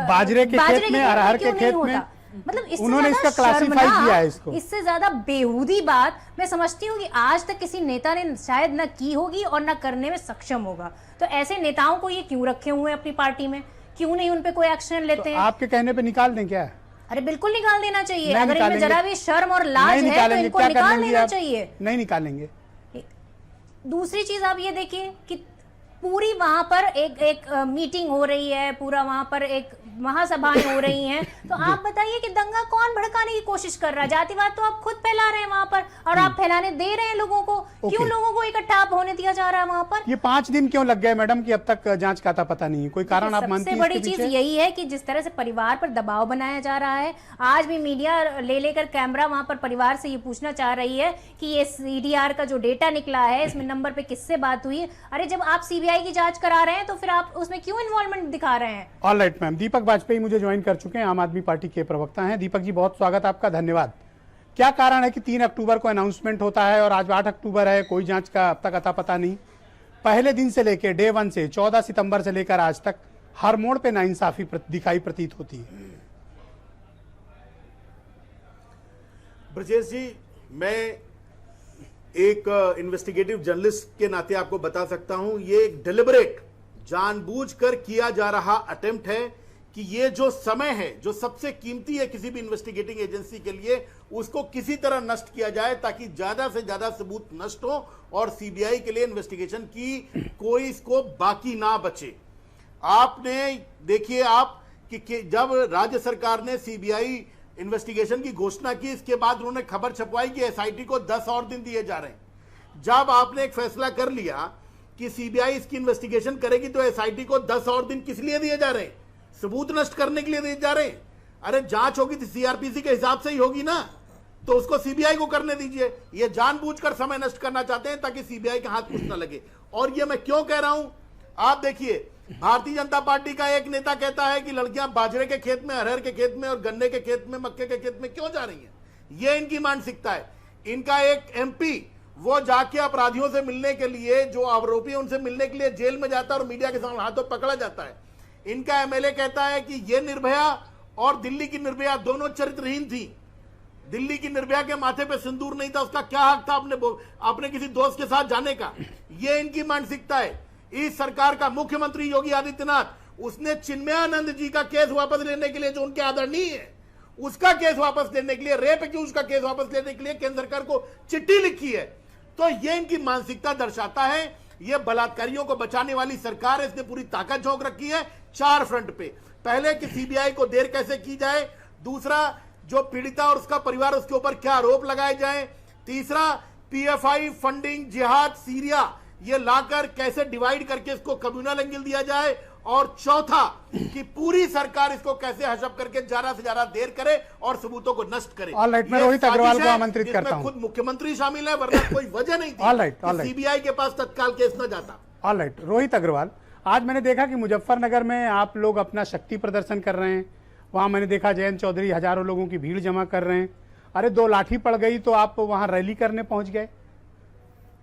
बाजरे के खेत में, अरहर के क्यों नहीं खेत में। होता। मतलब इससे उन्होंने ज्यादा इसका क्लासिफाई शर्मनाक, किया है इसको। इससे ज्यादा बेहूदी बात मैं समझती हूँ कि आज तक किसी नेता ने शायद न की होगी और न करने में सक्षम होगा। तो ऐसे नेताओं को ये क्यों रखे हुए हैं अपनी पार्टी में? क्यों नहीं उन पे कोई एक्शन लेते तो हैं? आपके कहने पे निकाल दें क्या? अरे बिल्कुल निकाल देना चाहिए। नहीं अगर इनमें निकालेंगे। जरा भी शर्म और लाज नहीं है तो निकालेंगे। इनको क्या कर निकाल लेंगे देना आप? चाहिए। नहीं निकालेंगे। दूसरी चीज आप ये देखिए कि पूरी वहां पर एक मीटिंग हो रही है, पूरा वहां पर एक महासभाएं हो रही हैं। तो आप बताइए कि दंगा कौन भड़काने की कोशिश कर रहा है? जातिवाद तो आप खुद फैला रहे हैं वहां पर, और आप फैलाने दे रहे हैं लोगों को। क्यों लोगों को इकट्ठा होने दिया जा रहा है वहां पर? ये 5 दिन क्यों लग गए मैडम कि अब तक जांच का पता नहीं है? कोई कारण आप मानती हैं सबसे बड़ी इसके चीज पीछे? यही है कि जिस तरह से परिवार पर दबाव बनाया जा रहा है, आज भी मीडिया ले लेकर कैमरा वहां पर परिवार से ये पूछना चाह रही है कि ये सीडीआर का जो डेटा निकला है, इसमें नंबर पे किससे बात हुई है। अरे जब आप सीबीआई सीबीआई की जांच करा रहे हैं, तो फिर आप उसमें क्यों इन्वॉल्वमेंट दिखा रहे हैं? All right ma'am. Deepak Vajpayee मुझे ज्वाइन कर चुके हैं, आम आदमी पार्टी के प्रवक्ता हैं। दीपक जी बहुत स्वागत आपका, धन्यवाद। क्या कारण है कि 3 अक्टूबर को अनाउंसमेंट होता है और आज 8 अक्टूबर है, कोई जांच का अब तक अता पता नहीं? पहले दिन से लेकर डे 1 से 14 सितंबर से लेकर आज तक हर मोड़ पे नाइंसाफी दिखाई प्रतीत होती है। ब्रजेश जी, मैं एक इन्वेस्टिगेटिव जर्नलिस्ट के नाते आपको बता सकता हूं, ये एक डिलिबरेट जानबूझकर किया जा रहा अटेम्प्ट है कि ये जो समय है, जो सबसे कीमती है किसी भी इन्वेस्टिगेटिंग एजेंसी के लिए, उसको किसी तरह नष्ट किया जाए ताकि ज्यादा से ज्यादा सबूत नष्ट हो और सीबीआई के लिए इन्वेस्टिगेशन की कोई स्कोप बाकी ना बचे। आपने देखिए आप कि जब राज्य सरकार ने सीबीआई इन्वेस्टिगेशन की घोषणा की, इसके बाद उन्होंने खबर छपवाई कि एसआईटी को 10 और दिन दिए जा रहे हैं। जब आपने एक फैसला कर लिया कि सीबीआई इसकी इन्वेस्टिगेशन करेगी, तो एसआईटी को 10 और दिन किस लिए दिए जा रहे हैं? सबूत नष्ट करने के लिए दिए जा रहे हैं। अरे जांच होगी तो सीआरपीसी के हिसाब से ही होगी ना, तो उसको सीबीआई को करने दीजिए। ये जानबूझकर समय नष्ट करना चाहते हैं ताकि सीबीआई के हाथ कुछ न लगे। और ये मैं क्यों कह रहा हूं, आप देखिए, भारतीय जनता पार्टी का एक नेता कहता है कि लड़कियां बाजरे के खेत में, अरहर के खेत में और गन्ने के खेत में, मक्के के खेत में क्यों जा रही हैं? ये इनकी मानसिकता है। इनका एक एमपी वो जाके अपराधियों से मिलने के लिए, जो आरोपी है उनसे मिलने के लिए जेल में जाता है और मीडिया के सामने हाथों पकड़ा जाता है। इनका एमएलए कहता है कि ये निर्भया और दिल्ली की निर्भया दोनों चरित्रहीन थी। दिल्ली की निर्भया के माथे पे सिंदूर नहीं था, उसका क्या हक था अपने किसी दोस्त के साथ जाने का? ये इनकी मानसिकता है। इस सरकार का मुख्यमंत्री योगी आदित्यनाथ, उसने चिन्मयानंद जी का केस वापस लेने के लिए, जो उनके आदरणीय है, उसका केस वापस लेने के लिए, रेप एक्यूज का केस वापस लेने के लिए केंद्र सरकार को चिट्ठी लिखी है। तो ये इनकी मानसिकता दर्शाता है। ये बलात्कारियों को बचाने वाली सरकार है, इसने पूरी ताकत झोंक रखी है 4 फ्रंट पे। पहले कि सीबीआई को देर कैसे की जाए, दूसरा जो पीड़िता और उसका परिवार, उसके ऊपर क्या आरोप लगाए जाए, तीसरा पीएफआई फंडिंग, जिहाद, सीरिया, ये लाकर कैसे डिवाइड करके इसको कम्युनल एंगल दिया जाए, और चौथा कि पूरी सरकार इसको कैसे हशप करके ज्यादा से ज्यादा देर करे और सबूतों को नष्ट करे। ऑल राइट, मैं रोहित अग्रवाल को आमंत्रित करता हूं। खुद मुख्यमंत्री शामिल है, वरना कोई वजह नहीं थी सीबीआई के पास तत्काल केस न जाता। ऑल राइट, रोहित अग्रवाल, आज मैंने देखा कि मुजफ्फरनगर में आप लोग अपना शक्ति प्रदर्शन कर रहे हैं। वहां मैंने देखा जयंत चौधरी हजारों लोगों की भीड़ जमा कर रहे हैं। अरे 2 लाठी पड़ गई तो आप वहां रैली करने पहुंच गए।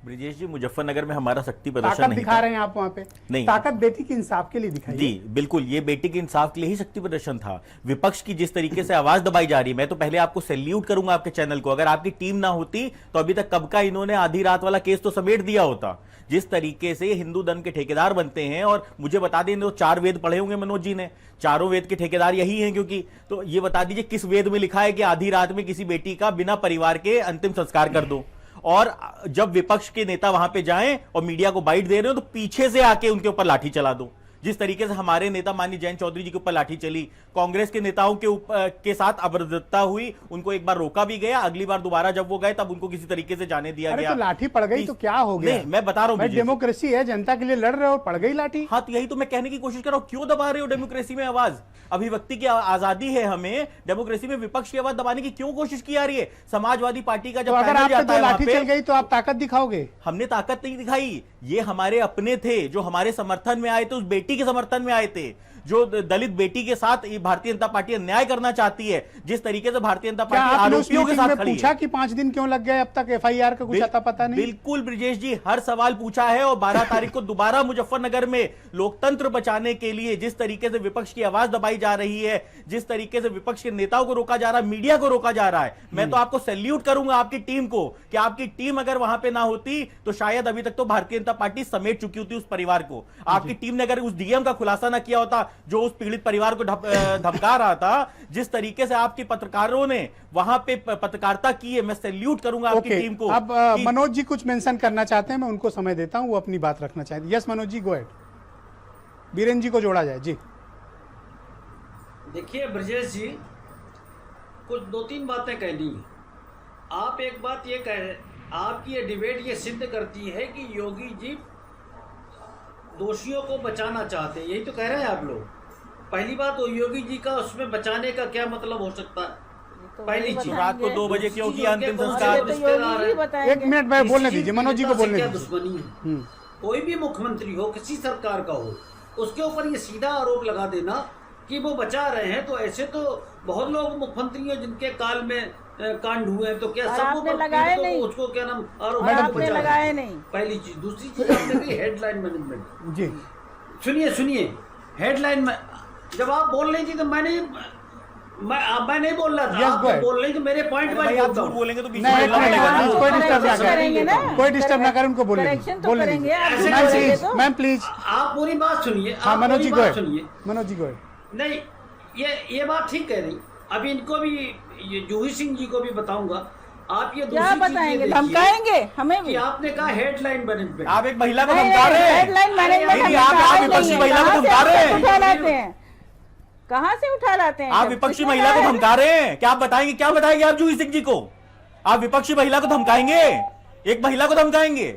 ब्रिजेश जी, मुजफ्फरनगर में हमारा शक्ति प्रदर्शन ताकत नहीं दिखा रहे हैं आप वहां पे? नहीं, ताकत बेटी के इंसाफ के लिए दिखाई। जी बिल्कुल, ये बेटी के इंसाफ के लिए ही शक्ति प्रदर्शन था। विपक्ष की जिस तरीके से आवाज दबाई जा रही है, मैं तो पहले आपको सैल्यूट करूंगा आपके चैनल को। अगर आपकी टीम ना होती तो अभी तक कब का इन्होंने आधी रात वाला केस तो समेट दिया होता। जिस तरीके से हिंदू धर्म के ठेकेदार बनते हैं, और मुझे बता दें, तो 4 वेद पढ़े होंगे मनोज जी ने, चारों वेद के ठेकेदार यही हैं क्योंकि, तो ये बता दीजिए किस वेद में लिखा है कि आधी रात में किसी बेटी का बिना परिवार के अंतिम संस्कार कर दो? और जब विपक्ष के नेता वहां पे जाएं और मीडिया को बाइट दे रहे हो तो पीछे से आके उनके ऊपर लाठी चला दो। जिस तरीके से हमारे नेता माननीय जयंत चौधरी जी के ऊपर लाठी चली, कांग्रेस के नेताओं के साथ अभद्रता हुई, उनको एक बार रोका भी गया, अगली बार दोबारा जब वो गए तब उनको किसी तरीके से जाने दिया गया। तो लाठी पड़ गई तो क्या हो गया? नहीं, मैं बता रहा हूं, डेमोक्रेसी है, जनता के लिए लड़ रहे हो, पड़ गई लाठी। हाँ, तो यही तो मैं कहने की कोशिश कर रहा हूं, क्यों दबा रहे हो डेमोक्रेसी में आवाज? अभिव्यक्ति की आजादी है, हमें डेमोक्रेसी में विपक्ष की आवाज दबाने की क्यों कोशिश की जा रही है? समाजवादी पार्टी का जब अगर आप पे लाठी चल गई तो आप ताकत दिखाओगे? हमने ताकत नहीं दिखाई, ये हमारे अपने थे जो हमारे समर्थन में आए थे, उस बेटी के समर्थन में आए थे, जो दलित बेटी के साथ भारतीय जनता पार्टी अन्याय करना चाहती है। जिस तरीके से भारतीय जनता पार्टी आरोपियों के साथ खड़ी है। पूछा कि 5 दिन क्यों लग गए, अब तक एफआईआर का कुछ अता पता नहीं? बिल्कुल ब्रिजेश जी, हर सवाल पूछा है, और 12 तारीख को दोबारा मुजफ्फरनगर में लोकतंत्र बचाने के लिए जिस तरीके से विपक्ष की आवाज दबाई जा रही है, जिस तरीके से विपक्ष के नेताओं को रोका जा रहा है, मीडिया को रोका जा रहा है, मैं तो आपको सैल्यूट करूंगा आपकी टीम को, कि आपकी टीम अगर वहां पे ना होती तो शायद अभी तक तो भारतीय जनता पार्टी समेट चुकी होती उस परिवार को। आपकी टीम ने अगर उस डीएम का खुलासा ना किया होता जो उस पीड़ित परिवार को धमका रहा था, जिस तरीके से आपके पत्रकारों ने वहां पे पत्रकारिता की है, मैं सैल्यूट करूंगा आपकी टीम को। अब मनोज जी कुछ मेंशन करना चाहते हैं, मैं उनको समय देता हूं, वो अपनी बात रखना चाहते हैं। Yes Manoj ji, go ahead. Biren जी को जोड़ा जाए जी। देखिए ब्रजेश जी, कुछ 2-3 बातें कहनी है। आप एक बात ये कह, आपकी ये डिबेट ये सिद्ध करती है कि योगी जी दोषियों को बचाना चाहते हैं, यही तो कह रहे हैं आप लोग। पहली बात, तो योगी जी का उसमें बचाने का क्या मतलब हो सकता है? पहली चीज, रात को 2 बजे क्यों किया अंतिम संस्कार? एक मिनट में बोलने दीजिए, मनोज जी को बोलने दीजिए। दुश्मनी है कोई भी मुख्यमंत्री हो, किसी सरकार का हो, उसके ऊपर ये सीधा आरोप लगा देना कि वो बचा रहे हैं, तो ऐसे तो बहुत लोग मुख्यमंत्री हैं जिनके काल में कांड हुए हैं, तो क्या और सबको आपने लगाए नहीं? उसको क्या नाम आरोप और है, आपने बचा लगाए रहे हैं। नहीं? पहली चीज। दूसरी चीज आपने कही हेडलाइन मैनेजमेंट। जी सुनिए हेडलाइन में जब आप बोल रही थी तो मैं नहीं बोल रहा था। Yes, आप go ahead. बोल रही थी मेरे पॉइंट भाई वाइज आप बोलता झूठ हूँ। बोलेंगे तो बीच नहीं, में एक बोलना मिनट, पड़ेगा ना। कोई डिस्टर्ब ना करेंगे ना, करें, कोई डिस्टर्ब ना करें, उनको बोलने करेक्शन तो बोलने करेंगे, दीजिए। आप ऐसे झूठ मैम बोलेंगे प्लीज, तो। Ma'am please. आप पूरी बात सुनिए। हाँ आप मनोज पूरी जी बात गोयल, सुनिए। मनोज जी गोयल। नहीं, ये बात ठीक कह रही। अभी इनको भी, ये जूही सिंह जी को भी बताऊंगा। आप ये क्या दूसरी चीज ये बताएंगे? देखिए धमकाएंगे हमें कि भी? आपने कहा हेडलाइन मैनेजमेंट। आप एक महिला को नहीं, धमका रहे हैं। हेडलाइन मैनेजमेंट नहीं, हम आप कहा विपक्षी नहीं है। महिला को कहाँ से धमका रहे आप हैं। उठा लाते हैं? कहाँ से उठा लाते हैं? आप विपक्षी महिला को धमका रहे हैं। क्या आप बताएंगे, क्या बताएंगे आप जूही सिंह जी को? आप विपक्षी महिला को धमकाएंगे? एक महिला को धमकाएंगे?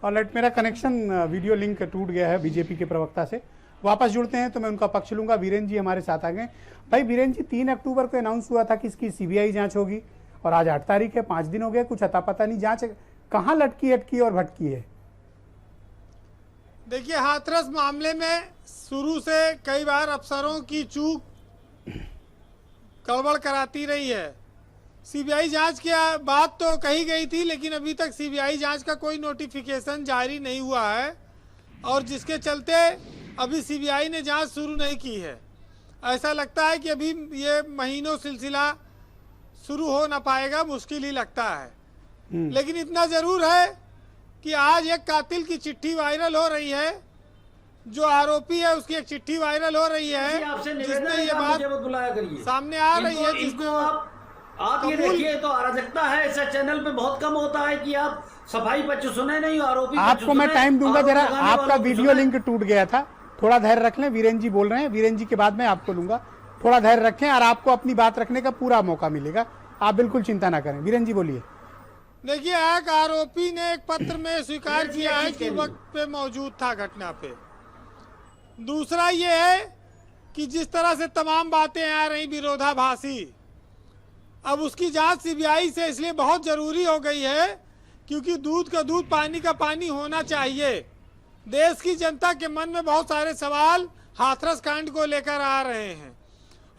और लेट, मेरा कनेक्शन वीडियो लिंक टूट गया है बीजेपी के प्रवक्ता से। वापस जुड़ते हैं तो मैं उनका पक्ष लूंगा। वीरेंद्र जी हमारे साथ आ गए। भाई वीरेंद्र जी, 3 अक्टूबर को अनाउंस हुआ था कि इसकी सीबीआई जांच होगी और आज 8 तारीख है, 5 दिन हो गए, कुछ अता पता नहीं। जांच कहाँ लटकी अटकी और भटकी है? देखिए, हाथरस मामले में शुरू से कई बार अफसरों की चूक गड़बड़ कराती रही है। सीबीआई जांच की बात तो कही गई थी, लेकिन अभी तक सीबीआई जांच का कोई नोटिफिकेशन जारी नहीं हुआ है, और जिसके चलते अभी सीबीआई ने जांच शुरू नहीं की है। ऐसा लगता है कि अभी ये महीनों सिलसिला शुरू हो ना पाएगा, मुश्किल ही लगता है। लेकिन इतना ज़रूर है कि आज एक कातिल की चिट्ठी वायरल हो रही है। जो आरोपी है उसकी एक चिट्ठी वायरल हो रही है, आपसे जिसमें निवेदन ये है, बात मुझे मत बुलाया करिए। सामने आ रही है, इनको जिसको आप ये देखिए, तो अराजकता है। ऐसा चैनल पे बहुत कम होता है कि आप सफाई पक्ष सुने नहीं, आरोपी पक्ष आपको मैं सुने, टाइम दूंगा आरोप जरा। लगाने आपका वालों को वीडियो सुने। लिंक टूट गया था, थोड़ा धैर्य रख लें। वीरेंद्र जी बोल रहे हैं, वीरेंद्र जी के बाद मैं आपको लूंगा। थोड़ा धैर्य रखें और आपको अपनी बात रखने का पूरा मौका मिलेगा। आप बिल्कुल चिंता ना करें। वीरेंद्र जी बोलिए। देखिए, एक आरोपी ने एक पत्र में स्वीकार किया है कि वक्त पे मौजूद था घटना पे। दूसरा ये है कि जिस तरह से तमाम बातें आ रही विरोधाभासी, अब उसकी जांच सीबीआई से इसलिए बहुत ज़रूरी हो गई है क्योंकि दूध का दूध, पानी का पानी होना चाहिए। देश की जनता के मन में बहुत सारे सवाल हाथरस कांड को लेकर आ रहे हैं,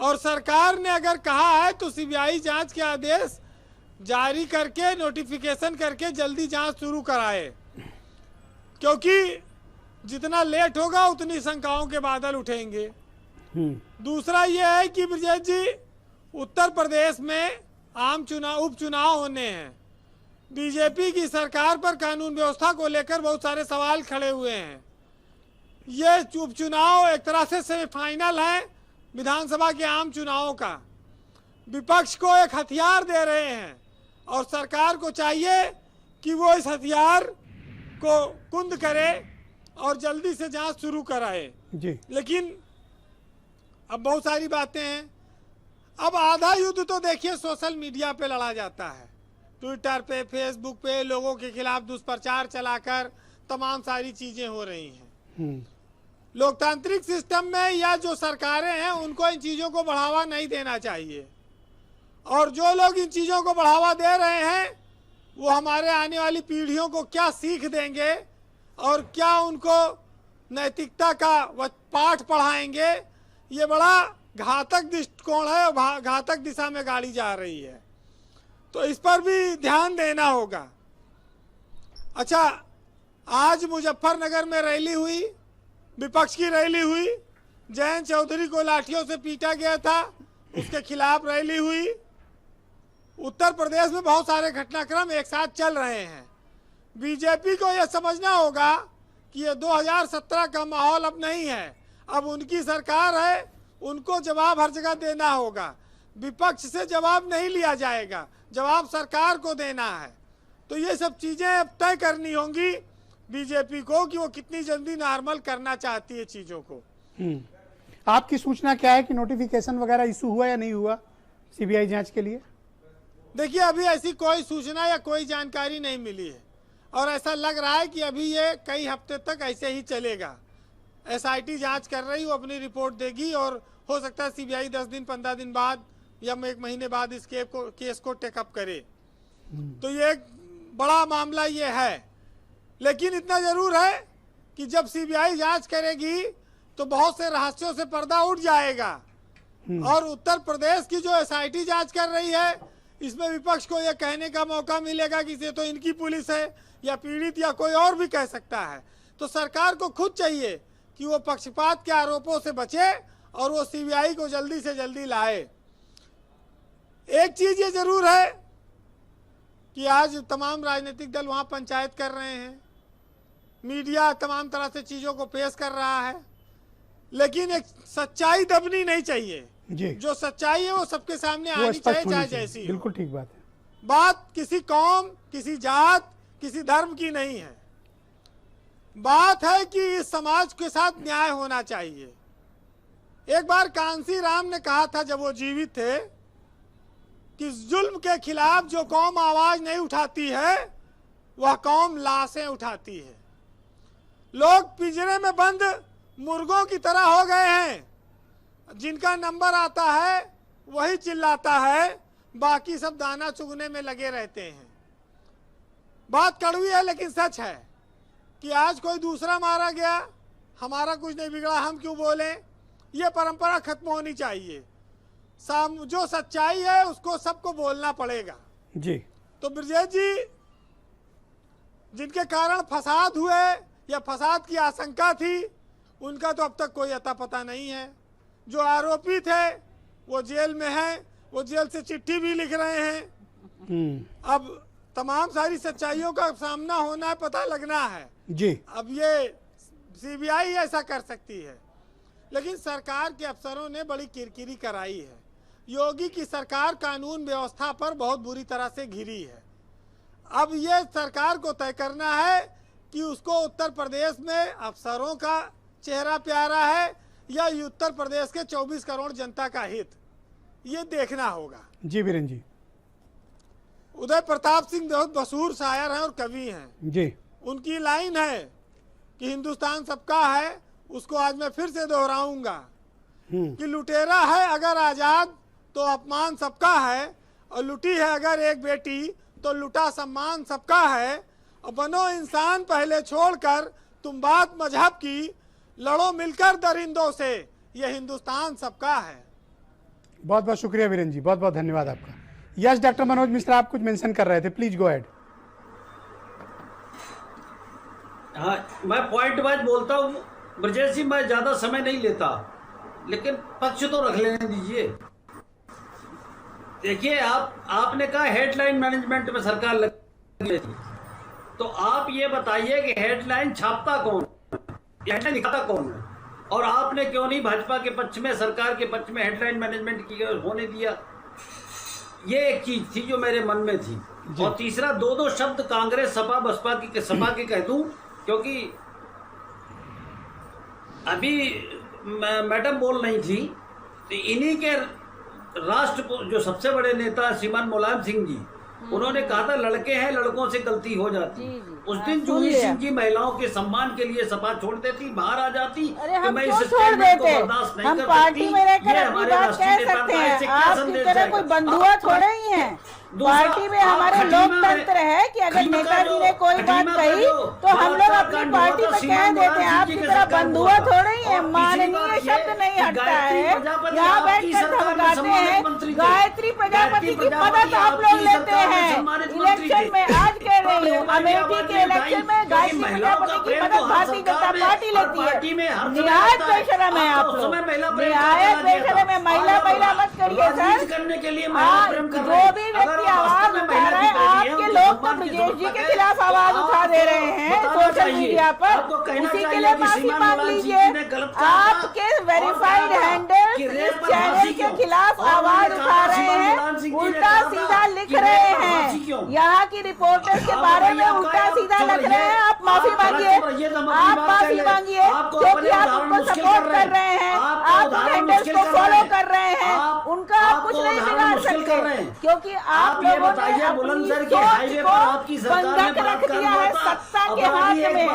और सरकार ने अगर कहा है तो सीबीआई जांच के आदेश जारी करके, नोटिफिकेशन करके जल्दी जांच शुरू कराए, क्योंकि जितना लेट होगा उतनी शंकाओं के बादल उठेंगे। दूसरा ये है कि ब्रजेश जी, उत्तर प्रदेश में उपचुनाव होने हैं। बीजेपी की सरकार पर कानून व्यवस्था को लेकर बहुत सारे सवाल खड़े हुए हैं। ये उपचुनाव एक तरह से सेमीफाइनल है विधानसभा के आम चुनावों का। विपक्ष को एक हथियार दे रहे हैं और सरकार को चाहिए कि वो इस हथियार को कुंद करे और जल्दी से जांच शुरू कराए जी। लेकिन अब बहुत सारी बातें हैं। अब आधा युद्ध तो देखिए सोशल मीडिया पे लड़ा जाता है, ट्विटर पे, फेसबुक पे लोगों के खिलाफ दुष्प्रचार चलाकर तमाम सारी चीजें हो रही हैं। लोकतांत्रिक सिस्टम में या जो सरकारें हैं उनको इन चीजों को बढ़ावा नहीं देना चाहिए, और जो लोग इन चीजों को बढ़ावा दे रहे हैं वो हमारे आने वाली पीढ़ियों को क्या सीख देंगे और क्या उनको नैतिकता का पाठ पढ़ाएंगे, ये बड़ा घातक दृष्टिकोण है और घातक दिशा में गाड़ी जा रही है। तो इस पर भी ध्यान देना होगा। अच्छा, आज मुजफ्फरनगर में रैली हुई, विपक्ष की रैली हुई। जयंत चौधरी को लाठियों से पीटा गया था, उसके खिलाफ रैली हुई। उत्तर प्रदेश में बहुत सारे घटनाक्रम एक साथ चल रहे हैं। बीजेपी को यह समझना होगा कि ये 2017 का माहौल अब नहीं है, अब उनकी सरकार है, उनको जवाब हर जगह देना होगा। विपक्ष से जवाब नहीं लिया जाएगा, जवाब सरकार को देना है। तो ये सब चीजें अब तय करनी होंगी बीजेपी को कि वो कितनी जल्दी नॉर्मल करना चाहती है चीजों को। आपकी सूचना क्या है कि नोटिफिकेशन वगैरह इशू हुआ या नहीं हुआ सीबीआई जांच के लिए? देखिए, अभी ऐसी कोई सूचना या कोई जानकारी नहीं मिली है, और ऐसा लग रहा है कि अभी ये कई हफ्ते तक ऐसे ही चलेगा। एसआईटी जांच कर रही, वो अपनी रिपोर्ट देगी, और हो सकता है सीबीआई 10 दिन 15 दिन बाद या 1 महीने बाद इस केस को टेकअप करे। तो ये बड़ा मामला ये है। लेकिन इतना जरूर है कि जब सीबीआई जांच करेगी तो बहुत से रहस्यों से पर्दा उठ जाएगा। और उत्तर प्रदेश की जो एसआईटी जांच कर रही है, इसमें विपक्ष को यह कहने का मौका मिलेगा कि ये तो इनकी पुलिस है या पीड़ित या कोई और भी कह सकता है। तो सरकार को खुद चाहिए कि वो पक्षपात के आरोपों से बचे और वो सीबीआई को जल्दी से जल्दी लाए। एक चीज ये जरूर है कि आज तमाम राजनीतिक दल वहां पंचायत कर रहे हैं, मीडिया तमाम तरह से चीजों को पेश कर रहा है, लेकिन एक सच्चाई दबनी नहीं चाहिए। जो सच्चाई है वो सबके सामने आनी चाहिए, चाहे जैसी हो। बिल्कुल ठीक बात है। बात किसी कौम, किसी जात, किसी धर्म की नहीं है। बात है कि इस समाज के साथ न्याय होना चाहिए। एक बार कांसी राम ने कहा था जब वो जीवित थे कि जुल्म के खिलाफ जो कौम आवाज नहीं उठाती है वह कौम लाशें उठाती है। लोग पिंजरे में बंद मुर्गों की तरह हो गए हैं, जिनका नंबर आता है वही चिल्लाता है, बाकी सब दाना चुगने में लगे रहते हैं। बात कड़वी है लेकिन सच है कि आज कोई दूसरा मारा गया, हमारा कुछ नहीं बिगड़ा, हम क्यों बोलें। ये परंपरा खत्म होनी चाहिए। जो सच्चाई है उसको सबको बोलना पड़ेगा जी। तो ब्रजेश जी जिनके कारण फसाद हुए या फसाद की आशंका थी, उनका तो अब तक कोई अता पता नहीं है। जो आरोपी थे वो जेल में हैं, वो जेल से चिट्ठी भी लिख रहे हैं। अब तमाम सारी सच्चाइयों का सामना होना है, पता लगना है जी। अब ये सीबीआई ऐसा कर सकती है, लेकिन सरकार के अफसरों ने बड़ी किरकिरी कराई है। योगी की सरकार कानून व्यवस्था पर बहुत बुरी तरह से घिरी है। अब ये सरकार को तय करना है कि उसको उत्तर प्रदेश में अफसरों का चेहरा प्यारा है या उत्तर प्रदेश के 24 करोड़ जनता का हित, ये देखना होगा। जी वीरेंद्र जी। उदय प्रताप सिंह बहुत मशहूर शायर हैं और कवि हैं जी। उनकी लाइन है कि हिंदुस्तान सबका है, उसको आज मैं फिर से दोहराऊंगा कि लुटेरा है अगर आजाद तो अपमान सबका है, और लुटी है अगर एक बेटी तो लुटा सम्मान सबका है। और बनो इंसान पहले छोड़कर तुम बात मजहब की, लड़ो मिलकर दरिंदों से, यह हिंदुस्तान सबका है। बहुत बहुत शुक्रिया वीरेंद्र जी, बहुत बहुत धन्यवाद आपका। यस डॉक्टर मनोज मिश्रा, आप कुछ मेंशन कर रहे थे, प्लीज गो अहेड। हाँ, मैं पॉइंट वाइज बोलता हूँ ब्रजेश जी, मैं ज्यादा समय नहीं लेता, लेकिन पक्ष तो रख लेने दीजिए। देखिए, आपने कहा हेडलाइन मैनेजमेंट में सरकार लगी थी, तो आप ये बताइए कि हेडलाइन छापता कौन, हेडलाइन दिखाता कौन है, और आपने क्यों नहीं भाजपा के पक्ष में, सरकार के पक्ष में हेडलाइन मैनेजमेंट की होने दिया। ये एक चीज थी जो मेरे मन में थी। और तीसरा, दो शब्द कांग्रेस सपा बसपा की सपा के कह दूं, क्योंकि अभी मैडम बोल रही थी, तो इन्हीं के राष्ट्र जो सबसे बड़े नेता श्रीमान मुलायम सिंह जी, उन्होंने कहा था लड़के हैं, लड़कों से गलती हो जाती। उस दिन जूही सिंह जी महिलाओं के सम्मान के लिए सपा छोड़ देती, बाहर आ जाती। तो मैं इस स्टेटमेंट को बर्दाश्त नहीं कर सकती। हम पार्टी में रहकर अपनी बात कह सकते हैं, आपकी तरह कोई बंधुआ थोड़े ही हैं। पार्टी में हमारे लोकतंत्र है कि अगर नेताजी ने कोई बात कही तो हम लोग अपनी पार्टी में कह देते हैं। आपकी तरह बंधुआ थोड़े ही है, माननीय शब्द नहीं हटता है। यहाँ बैठकर धमकाते हैं, गायत्री प्रजापति की मदद आप लोग लेते हैं इलेक्शन में। आज कह रही हूँ, अमेठी के इलेक्शन में गायत्री प्रजापति की मदद भारतीय जनता पार्टी लेती है। निहायत बेशरम है आप लोग, निहायत बेशरम है। महिला मत करिए सर। जो भी व्यक्ति आवाज उठा रहे हैं, आपके लोग तो ब्रजेश जी के खिलाफ आवाज उठा दे रहे हैं सोशल मीडिया पर, उसी के लिए माफी मांग लीजिए। आपके वेरीफाइड हैंडल इस चैनल के खिलाफ आवाज उठा रहे हैं, उल्टा सीधा लिख रहे हैं, यहाँ की रिपोर्टर्स के बारे में उल्टा सीधा लिख रहे हैं। आप माफी मांगिए, आप माफी मांगिए, क्योंकि आप उनको सपोर्ट कर रहे हैं, आप हैंडल्स को फॉलो कर रहे हैं, उनका आप कुछ नहीं बिगाड़ सकते, क्योंकि आप लोगों ने अपनी सोच को बंधक रख दिया है सत्ता के हाथ में।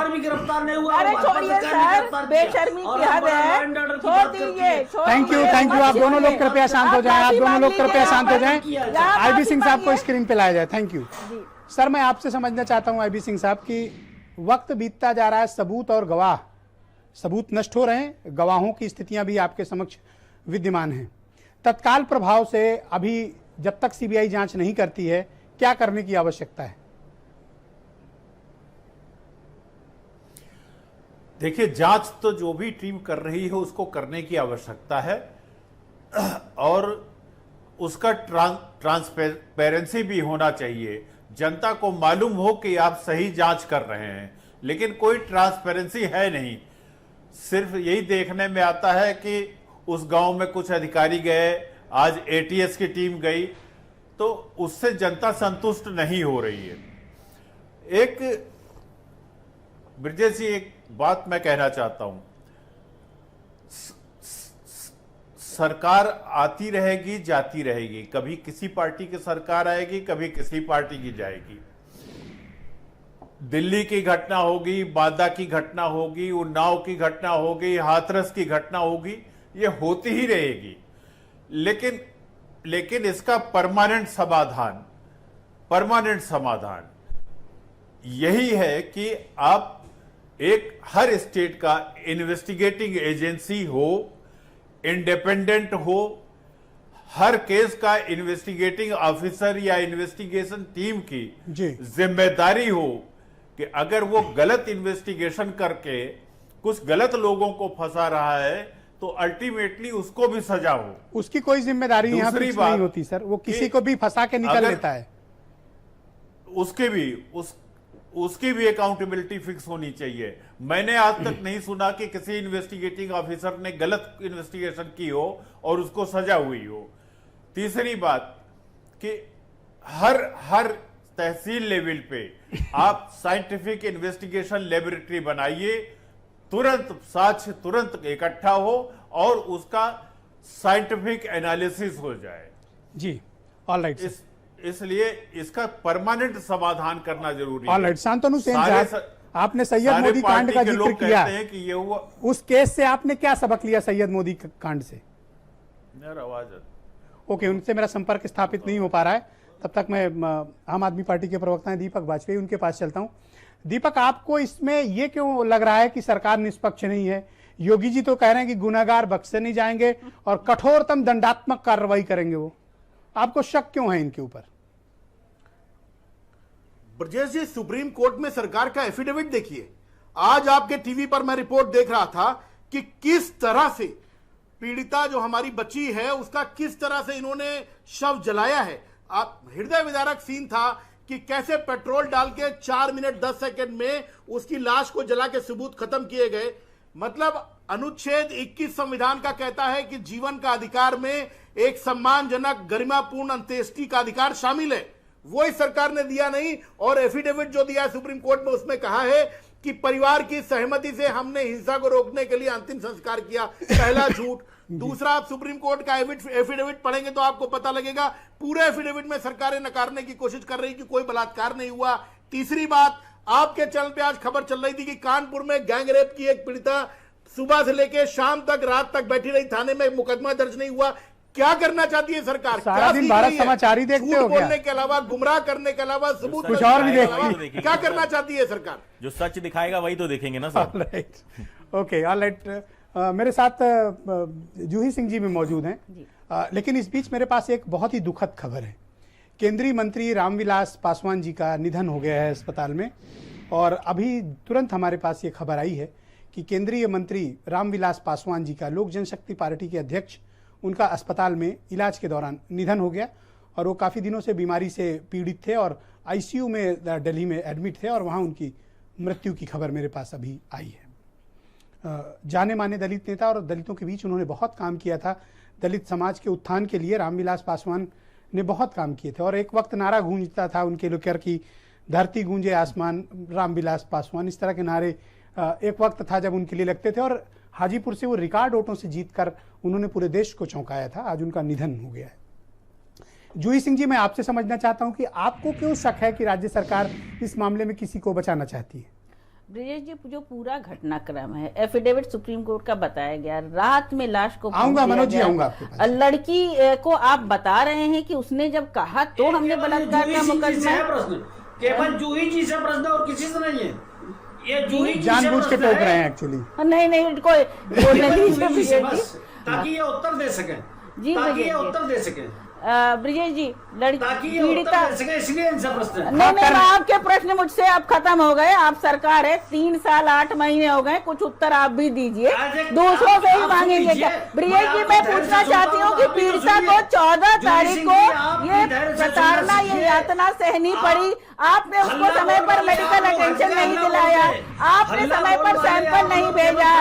अरे छोड़िए सर, बेशर्मी की हद है, छोड़ दीजिए। थैंक यू, आप दोनों लोग कृपया शांत हो जाएं, आप दोनों लोग कृपया शांत हो जाएं। आईबी सिंह साहब को स्क्रीन पे लाया जाए। Thank you. सर मैं आपसे समझना चाहता हूं IB सिंह साहब कि वक्त बीतता जा रहा है, सबूत और गवाह, सबूत नष्ट हो रहे हैं, गवाहों की स्थितियां भी आपके समक्ष विद्यमान हैं। तत्काल प्रभाव से अभी जब तक CBI जांच नहीं करती है, क्या करने की आवश्यकता है? देखिए, जांच तो जो भी टीम कर रही है उसको करने की आवश्यकता है और उसका ट्रांसपेरेंसी भी होना चाहिए। जनता को मालूम हो कि आप सही जांच कर रहे हैं, लेकिन कोई ट्रांसपेरेंसी है नहीं। सिर्फ यही देखने में आता है कि उस गांव में कुछ अधिकारी गए, आज ATS की टीम गई, तो उससे जनता संतुष्ट नहीं हो रही है। एक ब्रजेश जी, एक बात मैं कहना चाहता हूं, सरकार आती रहेगी जाती रहेगी, कभी किसी पार्टी की सरकार आएगी, कभी किसी पार्टी की जाएगी। दिल्ली की घटना होगी, बांदा की घटना होगी, उन्नाव की घटना होगी, हाथरस की घटना होगी, ये होती ही रहेगी। लेकिन इसका परमानेंट समाधान यही है कि आप एक हर स्टेट का इन्वेस्टिगेटिंग एजेंसी हो, इंडिपेंडेंट हो, हर केस का इन्वेस्टिगेटिंग ऑफिसर या इन्वेस्टिगेशन टीम की जिम्मेदारी हो कि अगर वो गलत इन्वेस्टिगेशन करके कुछ गलत लोगों को फंसा रहा है तो अल्टीमेटली उसको भी सजा हो। उसकी कोई जिम्मेदारी यहाँ फिक्स नहीं होती सर, वो किसी को भी फंसा के निकल लेता है। उसकी भी अकाउंटेबिलिटी फिक्स होनी चाहिए। मैंने आज तक नहीं सुना कि किसी इन्वेस्टिगेटिंग ऑफिसर ने गलत इन्वेस्टिगेशन की हो और उसको सजा हुई हो। तीसरी बात कि हर तहसील लेवल पे आप साइंटिफिक इन्वेस्टिगेशन लेबोरेटरी बनाइए, तुरंत साक्ष्य तुरंत इकट्ठा हो और उसका साइंटिफिक एनालिसिस हो जाए। जी, ऑल राइट। इसलिए इसका परमानेंट समाधान करना जरूरी है। All right. शांतनु सेन साहब, आपने सैयद मोदी कांड का जिक्र किया, कि ये हुआ। उस केस से आपने क्या सबक लिया सैयद मोदी कांड से? मेरा आवाज ओके, उनसे मेरा संपर्क स्थापित नहीं हो पा रहा है, तब तक मैं आम आदमी पार्टी के प्रवक्ता हैं दीपक बाजपेयी, उनके पास चलता हूं। दीपक, आपको इसमें यह क्यों लग रहा है कि सरकार निष्पक्ष नहीं है? योगी जी तो कह रहे हैं कि गुनाहगार बख्शे नहीं जाएंगे और कठोरतम दंडात्मक कार्रवाई करेंगे वो, आपको शक क्यों है इनके ऊपर? ब्रजेश जी, सुप्रीम कोर्ट में सरकार का एफिडेविट देखिए। आज आपके टीवी पर मैं रिपोर्ट देख रहा था कि किस तरह से पीड़िता जो हमारी बच्ची है उसका किस तरह से इन्होंने शव जलाया है। आप हृदय विदारक सीन था कि कैसे पेट्रोल डाल के 4 मिनट 10 सेकंड में उसकी लाश को जला के सबूत खत्म किए गए। मतलब अनुच्छेद 21 संविधान का कहता है कि जीवन का अधिकार में एक सम्मानजनक गरिमापूर्ण अंत्येष्टि का अधिकार शामिल है, वो इस सरकार ने दिया नहीं। और एफिडेविट जो दिया है सुप्रीम कोर्ट में उसमें कहा है कि परिवार की सहमति से हमने हिंसा को रोकने के लिए अंतिम संस्कार किया। पहला झूठ। दूसरा, आप सुप्रीम कोर्ट का एफिडेविट पढ़ेंगे तो आपको पता लगेगा पूरे एफिडेविट में सरकारें नकारने की कोशिश कर रही कि कोई बलात्कार नहीं हुआ। तीसरी बात, आपके चैनल पे आज खबर चल रही थी कि कानपुर में गैंग रेप की एक पीड़िता सुबह से लेकर शाम तक रात तक बैठी रही, थाने में मुकदमा दर्ज नहीं हुआ। क्या करना चाहती है सरकार? सारा दिन भारत समाचार ही देखते हो क्या? बोलने के अलावा, गुमराह करने के अलावा, सबूत कुछ और भी देखती? क्या करना चाहती है सरकार? जो सच दिखाएगा वही तो देखेंगे ना सर। Okay, all right. मेरे साथ जूही सिंह जी भी मौजूद हैं, लेकिन इस बीच मेरे पास एक बहुत ही दुखद खबर है। केंद्रीय मंत्री रामविलास पासवान जी का निधन हो गया है अस्पताल में, और अभी तुरंत हमारे पास ये खबर आई है कि केंद्रीय मंत्री रामविलास पासवान जी का, लोक जनशक्ति पार्टी के अध्यक्ष, उनका अस्पताल में इलाज के दौरान निधन हो गया। और वो काफ़ी दिनों से बीमारी से पीड़ित थे और आईसीयू में दिल्ली में एडमिट थे, और वहाँ उनकी मृत्यु की खबर मेरे पास अभी आई है। जाने माने दलित नेता और दलितों के बीच उन्होंने बहुत काम किया था। दलित समाज के उत्थान के लिए रामविलास पासवान ने बहुत काम किए थे, और एक वक्त नारा गूंजता था उनके लेकर की धरती गूंजे आसमान रामविलास पासवान, इस तरह के नारे एक वक्त था जब उनके लिए लगते थे। और हाजीपुर से वो रिकॉर्ड वोटों से जीतकर उन्होंने पूरे देश को चौंकाया था। आज उनका निधन हो गया है। जूही सिंह जी, मैं आपसे समझना चाहता हूं कि आपको क्यों शक है कि राज्य सरकार इस मामले में किसी को बचाना चाहती है? ब्रजेश जी, जो पूरा घटनाक्रम है, एफिडेविट सुप्रीम कोर्ट का बताया गया, रात में लाश को आऊंगा मनोज जी, आऊंगा आपके पास। लड़की को आप बता रहे हैं कि उसने जब कहा तो हमने बलात्कार का मुकदमा। केवल जूही जी से प्रश्न और किसी से नहीं है। ये जूही जी से जानबूझ के प्रश्न टोक है। रहे हैं एक्चुअली। नहीं इनको बोलने केवल दीजिए जूही से ब्रिजेश बस, जी। ताकि ये उत्तर दे सकें, जी, ताकि ब्रिजेश ये जी। उत्तर दे सकें, ब्रिजेश जी, लड़की ताकि ये पीड़िता, उत्तर दे सकें, इसलिए इनसे प्रश्न है। नहीं आपके प्रश्न मुझसे अब खत्म हो गए। आप सरकार है, 3 साल 8 महीने हो गए, कुछ उत्तर आप भी दीजिए, दूसरों से ही मांगेंगे क्या? ब्रिजेश जी, मैं पूछना चाहती हूँ कि पीड़िता को 14 तारीख को ये प्रताड़ना, ये यातना सहनी पड़ी, आपने उसको समय पर मेडिकल अटेंशन नहीं दिलाया, आपने समय पर सैंपल नहीं भेजा,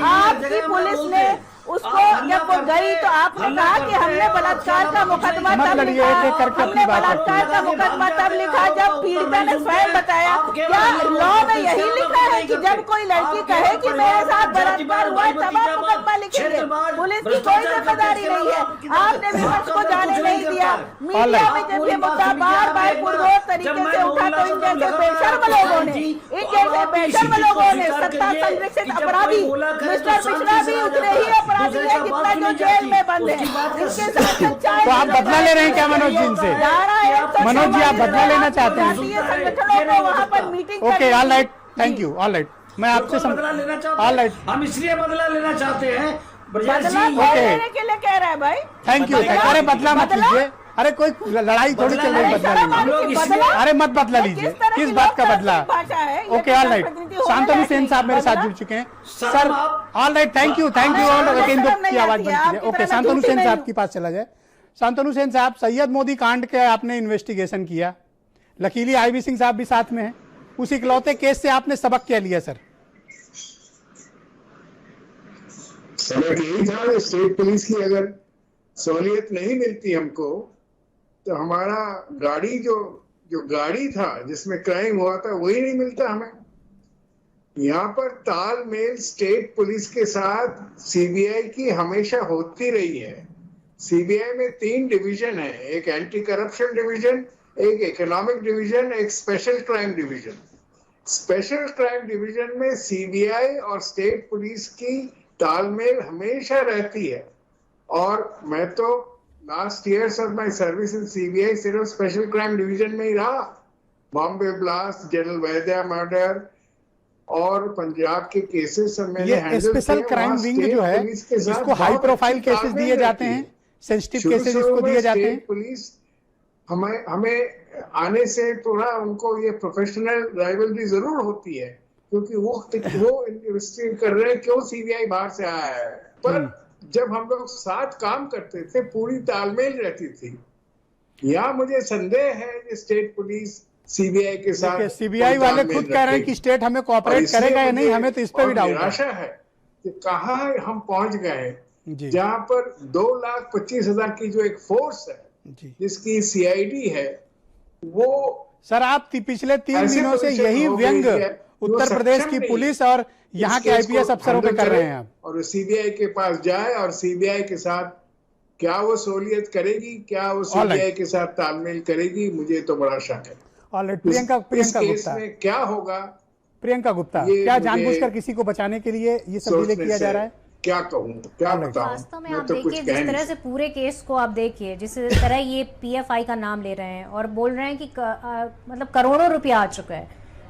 आपकी पुलिस ने उसको जब वो गई तो आपने कहा कि हमने बलात्कार का मुकदमा तब लिखा, हमने बलात्कार का मुकदमा तब लिखा जब पीड़िता ने स्वयं बताया। क्या लॉ में यही लिखा है कि जब कोई लड़की कहे कि मेरे साथ बलात्कार हुआ है तब आप मुकदमा लिखेंगे? पुलिस की कोई जिम्मेदारी नहीं है, आपने विपक्ष को जाने नहीं दिया। मीडिया में जब ये मुद्दा बार बार पुरजोर तरीके से उठा तो इन जैसे बेशर्म लोगों ने सत्ता संरक्षित अपराधी मिस्टर मिश्रा भी उतने ही अपराधी है जितना जो जेल में बंद है। इनके साथ तो आप बदला ले रहे हैं क्या मनोज जी इनसे? मनोज जी, आप बदला लेना चाहते हैं? संगठनों को वहाँ पर meeting okay, all right, thank you, all right. मैं आपसे बदला लेना चाहते ऑल राइट, हैं, हम इसलिए बदला लेना चाहते हैं ब्रजेश बदला जी। लेने के लिए कह रहा है भाई। Thank you. अरे बदला मत लीजिए, अरे कोई लड़ाई थोड़ी चल रही है, बदला लीजिए। अरे मत बदला लीजिए, किस बात का बदला? Okay, all right. Shantanu Sen साहब मेरे साथ जुड़ चुके हैं sir. All right, thank you all. की आवाज बंद कीजिए। ओके, शांतनु सेन साहब के पास चला जाए। शांतनु सेन साहब, सैयद मोदी कांड के आपने इन्वेस्टिगेशन किया, लकीली आईवी सिंह साहब भी साथ में हैं, उस इकलौते केस से आपने सबक क्या लिया सर? सबक यही था, स्टेट पुलिस की अगर सहूलियत नहीं मिलती हमको तो हमारा गाड़ी जो गाड़ी था जिसमें क्राइम हुआ था वही नहीं मिलता हमें। यहाँ पर तालमेल स्टेट पुलिस के साथ सीबीआई की हमेशा होती रही है। सीबीआई में 3 डिवीजन है, एक एंटी करप्शन डिवीजन, एक इकोनॉमिक डिवीजन, एक special crime division. Special crime division में सीबीआई और स्टेट पुलिस की तालमेल हमेशा रहती है। और मैं तो last years of my service in CBI सिर्फ स्पेशल क्राइम डिवीजन में ही रहा। बॉम्बे ब्लास्ट, जनरल वैद्या मर्डर और पंजाब के केसेस मैंने ये स्पेशल क्राइम विंग जो है, इसको हाई प्रोफाइल केसेस दिए जाते हैं, सेंसिटिव केसेस इसको दिए जाते हैं। पुलिस हमें आने से थोड़ा उनको ये प्रोफेशनल राइवलरी जरूर होती है, क्योंकि वो इन्वेस्टिगेट कर रहे हैं क्यों सीबीआई बाहर से आया है। पर जब हम लोग साथ काम करते थे पूरी तालमेल रहती थी। यहाँ मुझे संदेह है कि स्टेट पुलिस सीबीआई के साथ, सीबीआई वाले खुद कह रहे हैं कि स्टेट हमें कोऑपरेट करेगा या नहीं, हमें तो इस पे भी डाउट है। निराशा है कि कहाँ हम पहुंच गए, जहाँ पर 2,25,000 की जो एक फोर्स है जिसकी सीआईडी है, वो सर आप पिछले 3 दिनों से यही व्यंग उत्तर प्रदेश की पुलिस और यहाँ के आईपीएस अफसरों पे कर रहे हैं आप। और सीबीआई के पास जाए और सीबीआई के साथ क्या वो सहूलियत करेगी, क्या वो सीबीआई के साथ तालमेल करेगी, मुझे तो बड़ा शक है। प्रियंका गुप्ता में क्या होगा? प्रियंका गुप्ता, क्या जानबूझकर किसी को बचाने के लिए ये सब डिले किया जा रहा है? क्या कहूँ, क्या बताऊं? वास्तव में आप देखिए जिस तरह से पूरे केस को आप देखिए, जिस तरह ये पीएफआई का नाम ले रहे हैं और बोल रहे हैं कि मतलब करोड़ों रुपया आ चुका है,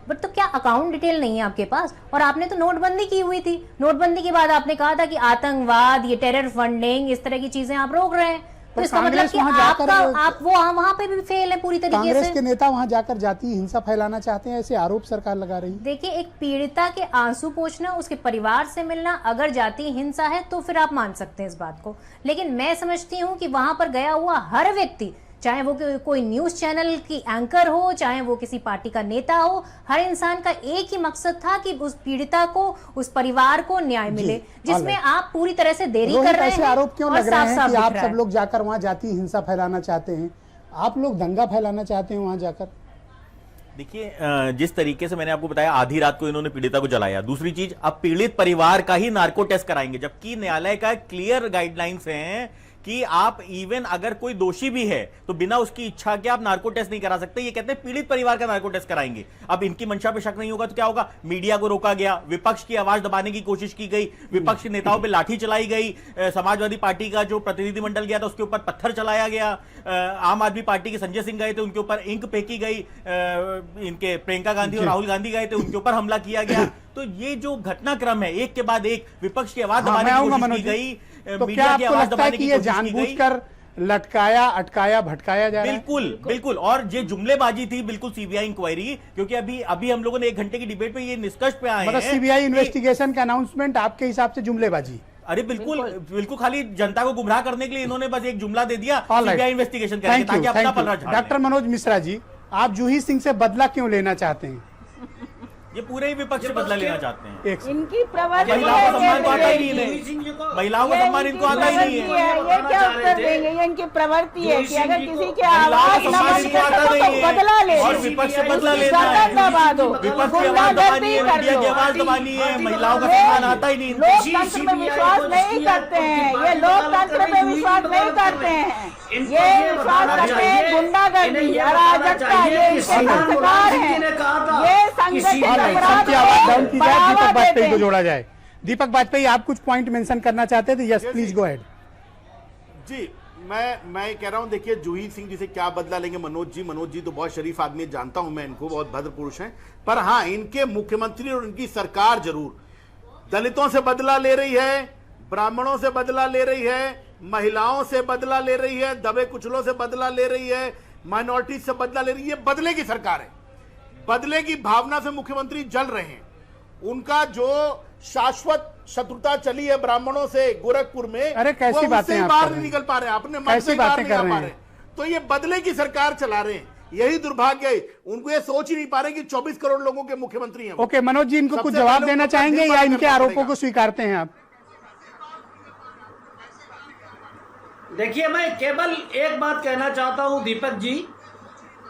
बट तो क्या अकाउंट डिटेल नहीं है आपके पास? और आपने तो नोटबंदी की हुई थी, नोटबंदी के बाद आपने कहा था कि आतंकवाद, ये टेरर फंडिंग, इस तरह की चीजें आप रोक रहे हैं, तो इसका मतलब कि आप वहाँ पे भी फेल है पूरी तरीके से। कांग्रेस के नेता वहाँ जाकर जातीय हिंसा फैलाना चाहते हैं, ऐसे आरोप सरकार लगा रही है। देखिए, एक पीड़िता के आंसू पोंछना, उसके परिवार से मिलना अगर जातीय हिंसा है तो फिर आप मान सकते हैं इस बात को, लेकिन मैं समझती हूँ कि वहां पर गया हुआ हर व्यक्ति, चाहे वो कोई न्यूज चैनल की एंकर हो, चाहे वो किसी पार्टी का नेता हो, हर इंसान का एक ही मकसद था कि उस पीड़िता को, उस परिवार को न्याय मिले, जिसमें आप पूरी तरह से देरी कर रहे हैं। आरोप क्यों लग रहे हैं कि आप सब लोग जाकर वहां जातीय हिंसा फैलाना चाहते हैं, आप लोग दंगा फैलाना चाहते हैं वहां जाकर? देखिए, जिस तरीके से मैंने आपको बताया, आधी रात को इन्होंने पीड़िता को जलाया। दूसरी चीज, अब पीड़ित परिवार का ही नार्को टेस्ट कराएंगे, जबकि न्यायालय का क्लियर गाइडलाइंस हैं कि आप इवन अगर कोई दोषी भी है तो बिना उसकी इच्छा के आप नार्को टेस्ट नहीं करा सकते। ये कहते हैं पीड़ित परिवार का नार्को टेस्ट कराएंगे। अब इनकी मंशा पे शक नहीं होगा तो क्या होगा? मीडिया को रोका गया, विपक्ष की आवाज दबाने की कोशिश की गई, विपक्ष के नेताओं पे लाठी चलाई गई, समाजवादी पार्टी का जो प्रतिनिधिमंडल गया था उसके ऊपर पत्थर चलाया गया, आम आदमी पार्टी के संजय सिंह गए थे उनके ऊपर इंक फेंकी गई, इनके प्रियंका गांधी और राहुल गांधी गए थे उनके ऊपर हमला किया गया। तो ये जो घटनाक्रम है एक के बाद एक विपक्ष की आवाज दबाने की कोशिश की गई, तो क्या आपको लगता है कि ये जानबूझकर लटकाया, अटकाया, भटकाया जा रहा है? बिल्कुल बिल्कुल। और ये जुमलेबाजी थी बिल्कुल सीबीआई इंक्वायरी, क्योंकि अभी हम लोगों ने 1 घंटे की डिबेट पे ये निष्कर्ष पे आए हैं, मतलब सीबीआई इन्वेस्टिगेशन का अनाउंसमेंट आपके हिसाब से जुमलेबाजी? अरे बिल्कुल बिल्कुल, खाली जनता को गुमराह करने के लिए इन्होंने बस एक जुमला दे दिया All right. सीबीआई इन्वेस्टिगेशन करेंगे ताकि अपना पलड़ा झाड़ लें। डॉक्टर मनोज मिश्रा जी, आप जूही सिंह से बदला क्यों लेना चाहते हैं? ये पूरे ही विपक्ष से बदला लेना चाहते हैं। एक इनकी प्रवृत्ति महिलाओं का सम्मान तो आता ही है, नहीं है, महिलाओं का सम्मान इनको आता ही नहीं है। ये क्या उत्तर देंगे? ये इनकी प्रवृत्ति है कि अगर किसी के महिलाओं आवाज का न सम्मान बन इनको आता सके नहीं तो बदला ले, है और विपक्ष से बदला लेना गर्दन दबा है, दो, विपक्ष की आवाज दबानी है, मीडिया की आवाज दबानी है, महिलाओं का सम्मान आता ही नहीं। लोकतंत्र में विश्वास नहीं करते हैं, ये लोकतंत्र में विश्वास नहीं करते हैं, ये विश्वास करते हैं गुंडागर्दी, अराजकता, ये संस्कार है, ये संगठित अपराध की आवाज डाउन को की जाए, दीपक बढ़ावा वाजपेयी देते को हैं। जोड़ा जाए। दीपक वाजपेयी, आप कुछ पॉइंट मेंशन करना चाहते थे? Yes please go ahead. जी, मैं कह रहा हूं, देखिए जूही सिंह जी से क्या बदला लेंगे मनोज जी तो बहुत शरीफ आदमी, जानता हूं मैं इनको, बहुत भद्र पुरुष हैं, पर हाँ इनके मुख्यमंत्री और इनकी सरकार जरूर दलितों से बदला ले रही है, ब्राह्मणों से बदला ले रही है, महिलाओं से बदला ले रही है, दबे कुचलों से बदला ले रही है, माइनॉरिटी से बदला ले रही है। बदले की सरकार है, बदले की भावना से मुख्यमंत्री जल रहे हैं। उनका जो शाश्वत शत्रुता चली है ब्राह्मणों से गोरखपुर में, अरे कैसी बातें आप बाहर कर रहे नहीं हैं? निकल पा रहे हैं, अपने मन कैसी से बाहर बातें नहीं आ कर पा रहे रहे हैं? तो ये बदले की सरकार चला रहे हैं, यही दुर्भाग्य है। उनको ये सोच ही नहीं पा रहे कि 24 करोड़ लोगों के मुख्यमंत्री हैं। ओके मनोज जी, इनको सबसे कुछ जवाब पहले देना उनको चाहेंगे दिल या बात इनके करना आरोपों पड़ेगा। को स्वीकारते हैं आप? देखिए, मैं केवल एक बात कहना चाहता हूं दीपक जी,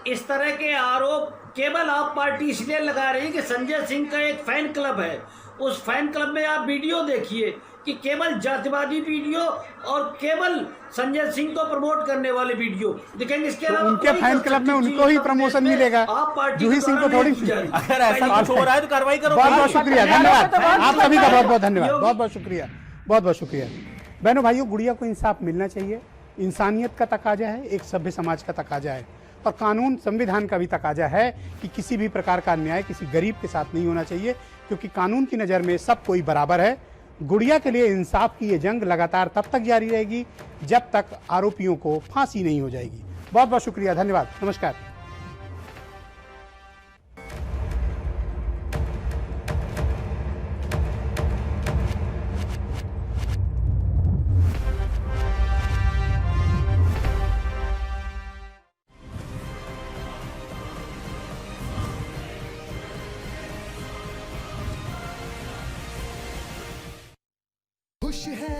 इस तरह के आरोप केवल आप पार्टी इसलिए लगा रही है कि संजय सिंह का एक फैन क्लब है, उस फैन क्लब में आप वीडियो देखिए कि केवल जातिवादी वीडियो और केवल संजय सिंह को प्रमोट करने वाले वीडियो दिखेंगे। इसके तो अलावा उनके कोई फैन क्लब में उनको ही प्रमोशन मिलेगा, आप पार्टी जूही सिंह को थोड़ी। अगर ऐसा कुछ हो रहा है तो कार्रवाई करो। बहुत बहुत शुक्रिया, धन्यवाद आप सभी का, बहुत बहुत धन्यवाद, बहुत बहुत शुक्रिया, बहुत बहुत शुक्रिया। बहनों भाइयों, गुड़िया को इंसाफ मिलना चाहिए, इंसानियत का तकाजा है, एक सभ्य समाज का तकाजा है, और कानून संविधान का भी तकाजा है कि किसी भी प्रकार का अन्याय किसी गरीब के साथ नहीं होना चाहिए, क्योंकि कानून की नज़र में सब कोई बराबर है। गुड़िया के लिए इंसाफ की ये जंग लगातार तब तक जारी रहेगी जब तक आरोपियों को फांसी नहीं हो जाएगी। बहुत बहुत शुक्रिया, धन्यवाद, नमस्कार। खुश है